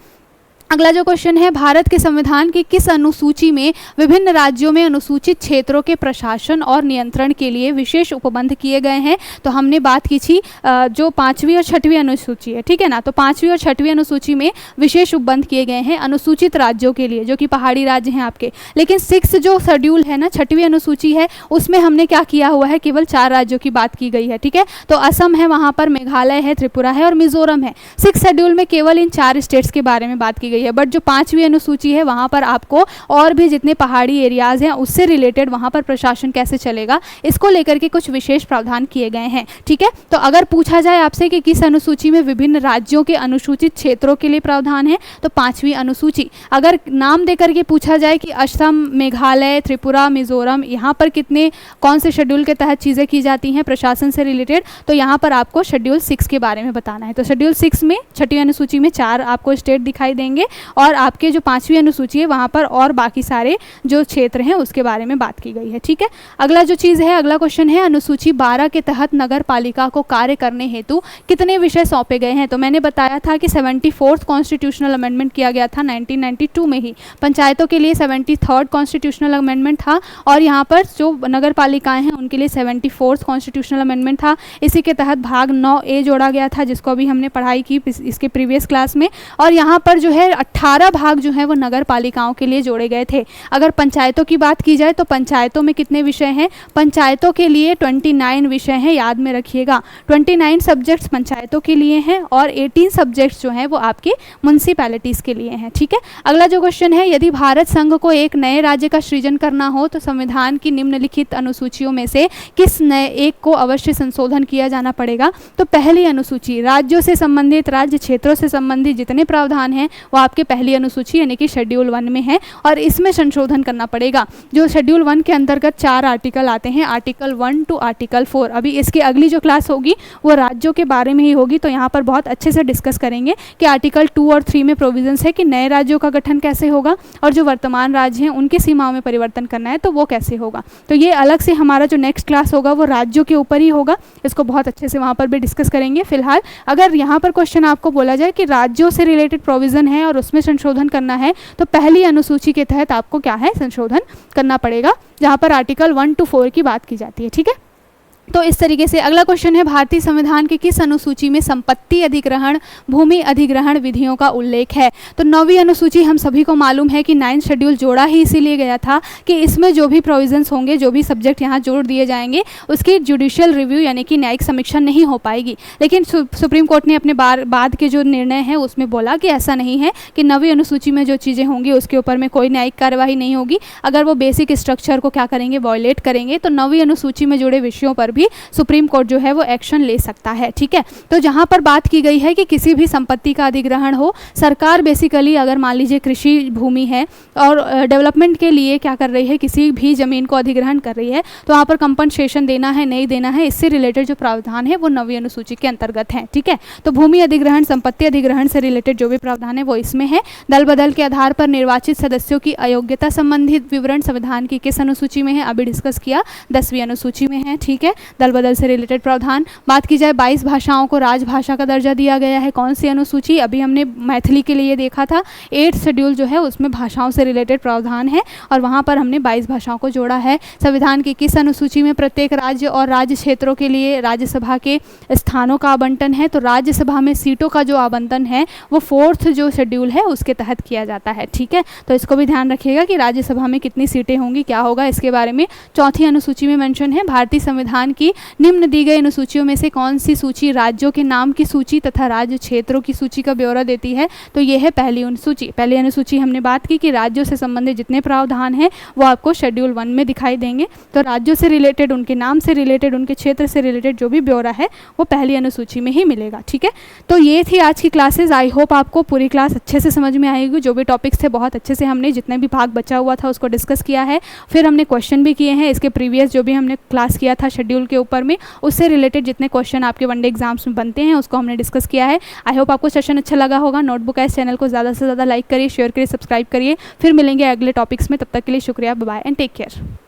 अगला जो क्वेश्चन है, भारत के संविधान की किस अनुसूची में विभिन्न राज्यों में अनुसूचित क्षेत्रों के प्रशासन और नियंत्रण के लिए विशेष उपबंध किए गए हैं। तो हमने बात की थी जो 5वीं और 6वीं अनुसूची है, ठीक है ना, तो 5वीं और 6वीं अनुसूची में विशेष उपबंध किए गए हैं अनुसूचित राज्यों के लिए, जो कि पहाड़ी राज्य हैं आपके। लेकिन 6 जो शेड्यूल है ना, 6वीं अनुसूची है, उसमें हमने क्या किया हुआ है, केवल 4 राज्यों की बात की गई है। ठीक है, तो असम है, वहाँ पर मेघालय है, त्रिपुरा है और मिजोरम है। 6 शेड्यूल में केवल इन 4 स्टेट्स के बारे में बात की गई है, बट जो 5वीं अनुसूची है वहाँ पर आपको और भी जितने पहाड़ी एरियाज हैं उससे रिलेटेड वहाँ पर प्रशासन कैसे चलेगा, इसको लेकर के कुछ विशेष प्रावधान किए गए हैं। ठीक है, तो अगर पूछा जाए आपसे कि किस अनुसूची में विभिन्न राज्यों के अनुसूचित क्षेत्रों के लिए प्रावधान है, तो 5वीं अनुसूची। अगर नाम देकर के पूछा जाए कि असम, मेघालय, त्रिपुरा, मिजोरम, यहाँ पर कितने, कौन से शेड्यूल के तहत चीज़ें की जाती हैं प्रशासन से रिलेटेड, तो यहाँ पर आपको शेड्यूल 6 के बारे में बताना है। तो शेड्यूल 6 में, 6वीं अनुसूची में 4 आपको स्टेट दिखाई देंगे, और आपके जो 5वीं अनुसूची है वहाँ पर और बाकी सारे जो क्षेत्र हैं उसके बारे में बात की गई है। ठीक है, अगला जो चीज़ है, अगला क्वेश्चन है, अनुसूची 12 के तहत नगर पालिका को कार्य करने हेतु कितने विषय सौंपे गए हैं। तो मैंने बताया था कि 74th कॉन्स्टिट्यूशनल अमेंडमेंट किया गया था 1992 में ही। पंचायतों के लिए 73rd कॉन्स्टिट्यूशनल अमेंडमेंट था, और यहाँ पर जो नगर पालिकाएँ हैं उनके लिए 74th कॉन्स्टिट्यूशनल अमेंडमेंट था। इसी के तहत भाग 9A जोड़ा गया था, जिसको अभी हमने पढ़ाई की इसके प्रीवियस क्लास में, और यहाँ पर जो है 18 भाग जो है वो नगर पालिकाओं के लिए जोड़े गए थे। अगर पंचायतों की बात की जाए तो पंचायतों में कितने विषय हैं, पंचायतों के लिए 29 विषय हैं, याद में रखिएगा। 29 सब्जेक्ट्स पंचायतों के लिए हैं, और 18 सब्जेक्ट्स जो हैं वो आपके म्युनिसिपैलिटीज़ के लिए हैं। ठीक है, अगला जो क्वेश्चन है, यदि भारत संघ को एक नए राज्य का सृजन करना हो तो संविधान की निम्नलिखित अनुसूचियों में से किस नए एक को अवश्य संशोधन किया जाना पड़ेगा। तो पहली अनुसूची, राज्यों से संबंधित, राज्य क्षेत्रों से संबंधित जितने प्रावधान हैं वो आपके पहली अनुसूची यानी कि शेड्यूल 1 में है, और इसमें संशोधन करना पड़ेगा। जो शेड्यूल 1 के अंतर्गत 4 आर्टिकल आते हैं, आर्टिकल 1 to आर्टिकल 4। अभी इसकी अगली जो क्लास होगी वो राज्यों के बारे में ही होगी, तो यहाँ पर बहुत अच्छे से डिस्कस करेंगे कि आर्टिकल 2 और 3 में प्रोविजंस है कि नए राज्यों का गठन कैसे होगा, और जो वर्तमान राज्य हैं उनकी सीमाओं में परिवर्तन करना है तो वो कैसे होगा। तो ये अलग से हमारा जो नेक्स्ट क्लास होगा वो राज्यों के ऊपर ही होगा, इसको बहुत अच्छे से वहाँ पर भी डिस्कस करेंगे। फिलहाल अगर यहाँ पर क्वेश्चन आपको बोला जाए कि राज्यों से रिलेटेड प्रोविजन है और उसमें संशोधन करना है, तो पहली अनुसूची के तहत आपको क्या है, संशोधन करना पड़ेगा, जहाँ पर आर्टिकल 1 to 4 की बात की जाती है। ठीक है, तो इस तरीके से अगला क्वेश्चन है, भारतीय संविधान की किस अनुसूची में संपत्ति अधिग्रहण, भूमि अधिग्रहण विधियों का उल्लेख है। तो 9वीं अनुसूची हम सभी को मालूम है कि 9th शेड्यूल जोड़ा ही इसीलिए गया था कि इसमें जो भी प्रोविजंस होंगे, जो भी सब्जेक्ट यहाँ जोड़ दिए जाएंगे, उसकी जुडिशियल रिव्यू यानी कि न्यायिक समीक्षा नहीं हो पाएगी। लेकिन सुप्रीम कोर्ट ने अपने बाद के जो निर्णय है उसमें बोला कि ऐसा नहीं है कि 9वीं अनुसूची में जो चीज़ें होंगी उसके ऊपर में कोई न्यायिक कार्यवाही नहीं होगी। अगर वो बेसिक स्ट्रक्चर को क्या करेंगे, वॉयलेट करेंगे, तो 9वीं अनुसूची में जुड़े विषयों पर भी सुप्रीम कोर्ट जो है वो एक्शन ले सकता है। ठीक है, तो जहाँ पर बात की गई है कि किसी भी संपत्ति का अधिग्रहण हो, सरकार बेसिकली अगर मान लीजिए कृषि भूमि है और डेवलपमेंट के लिए क्या कर रही है, किसी भी ज़मीन को अधिग्रहण कर रही है, तो वहाँ पर कंपनसेशन देना है नहीं देना है, इससे रिलेटेड जो प्रावधान है वो 9वीं अनुसूची के अंतर्गत है। ठीक है, तो भूमि अधिग्रहण, संपत्ति अधिग्रहण से रिलेटेड जो भी प्रावधान है वो इसमें है। दल बदल के आधार पर निर्वाचित सदस्यों की अयोग्यता संबंधित विवरण संविधान की किस अनुसूची में है, अभी डिस्कस किया, 10वीं अनुसूची में है। ठीक है, दल बदल से रिलेटेड प्रावधान। बात की जाए 22 भाषाओं को राजभाषा का दर्जा दिया गया है, कौन सी अनुसूची, अभी हमने मैथिली के लिए देखा था। 8th शेड्यूल जो है उसमें भाषाओं से रिलेटेड प्रावधान है और वहाँ पर हमने 22 भाषाओं को जोड़ा है। संविधान की किस अनुसूची में प्रत्येक राज्य और राज्य क्षेत्रों के लिए राज्यसभा के स्थानों का आवंटन है, तो राज्यसभा में सीटों का जो आवंटन है वो 4th जो शेड्यूल है उसके तहत किया जाता है। ठीक है, तो इसको भी ध्यान रखिएगा कि राज्यसभा में कितनी सीटें होंगी, क्या होगा, इसके बारे में 4थी अनुसूची में मेंशन है। भारतीय संविधान की निम्न दी गई अनुसूचियों में से कौन सी सूची राज्यों के नाम की सूची तथा राज्य क्षेत्रों की सूची का ब्यौरा देती है, तो ये है पहली अनुसूची। पहली अनुसूची हमने बात की कि राज्यों से संबंधित जितने प्रावधान हैं वो आपको शेड्यूल 1 में दिखाई देंगे, तो राज्यों से रिलेटेड, उनके नाम से रिलेटेड, उनके क्षेत्र से रिलेटेड जो भी ब्यौरा है वो पहली अनुसूची में ही मिलेगा। ठीक है, तो ये थी आज की क्लासेस। आई होप आपको पूरी क्लास अच्छे से समझ में आएगी। जो भी टॉपिक्स थे बहुत अच्छे से हमने जितने भी भाग बचा हुआ था उसको डिस्कस किया है, फिर हमने क्वेश्चन भी किए हैं। इसके प्रीवियस जो भी हमने क्लास किया था शेड्यूल के ऊपर में, उससे रिलेटेड जितने क्वेश्चन आपके वनडे एग्जाम्स में बनते हैं उसको हमने डिस्कस किया है। आई होप आपको सेशन अच्छा लगा होगा। नोटबुक एस चैनल को ज़्यादा से ज़्यादा लाइक करिए, शेयर करिए, सब्सक्राइब करिए। फिर मिलेंगे अगले टॉपिक्स में, तब तक के लिए शुक्रिया, bye bye and take care.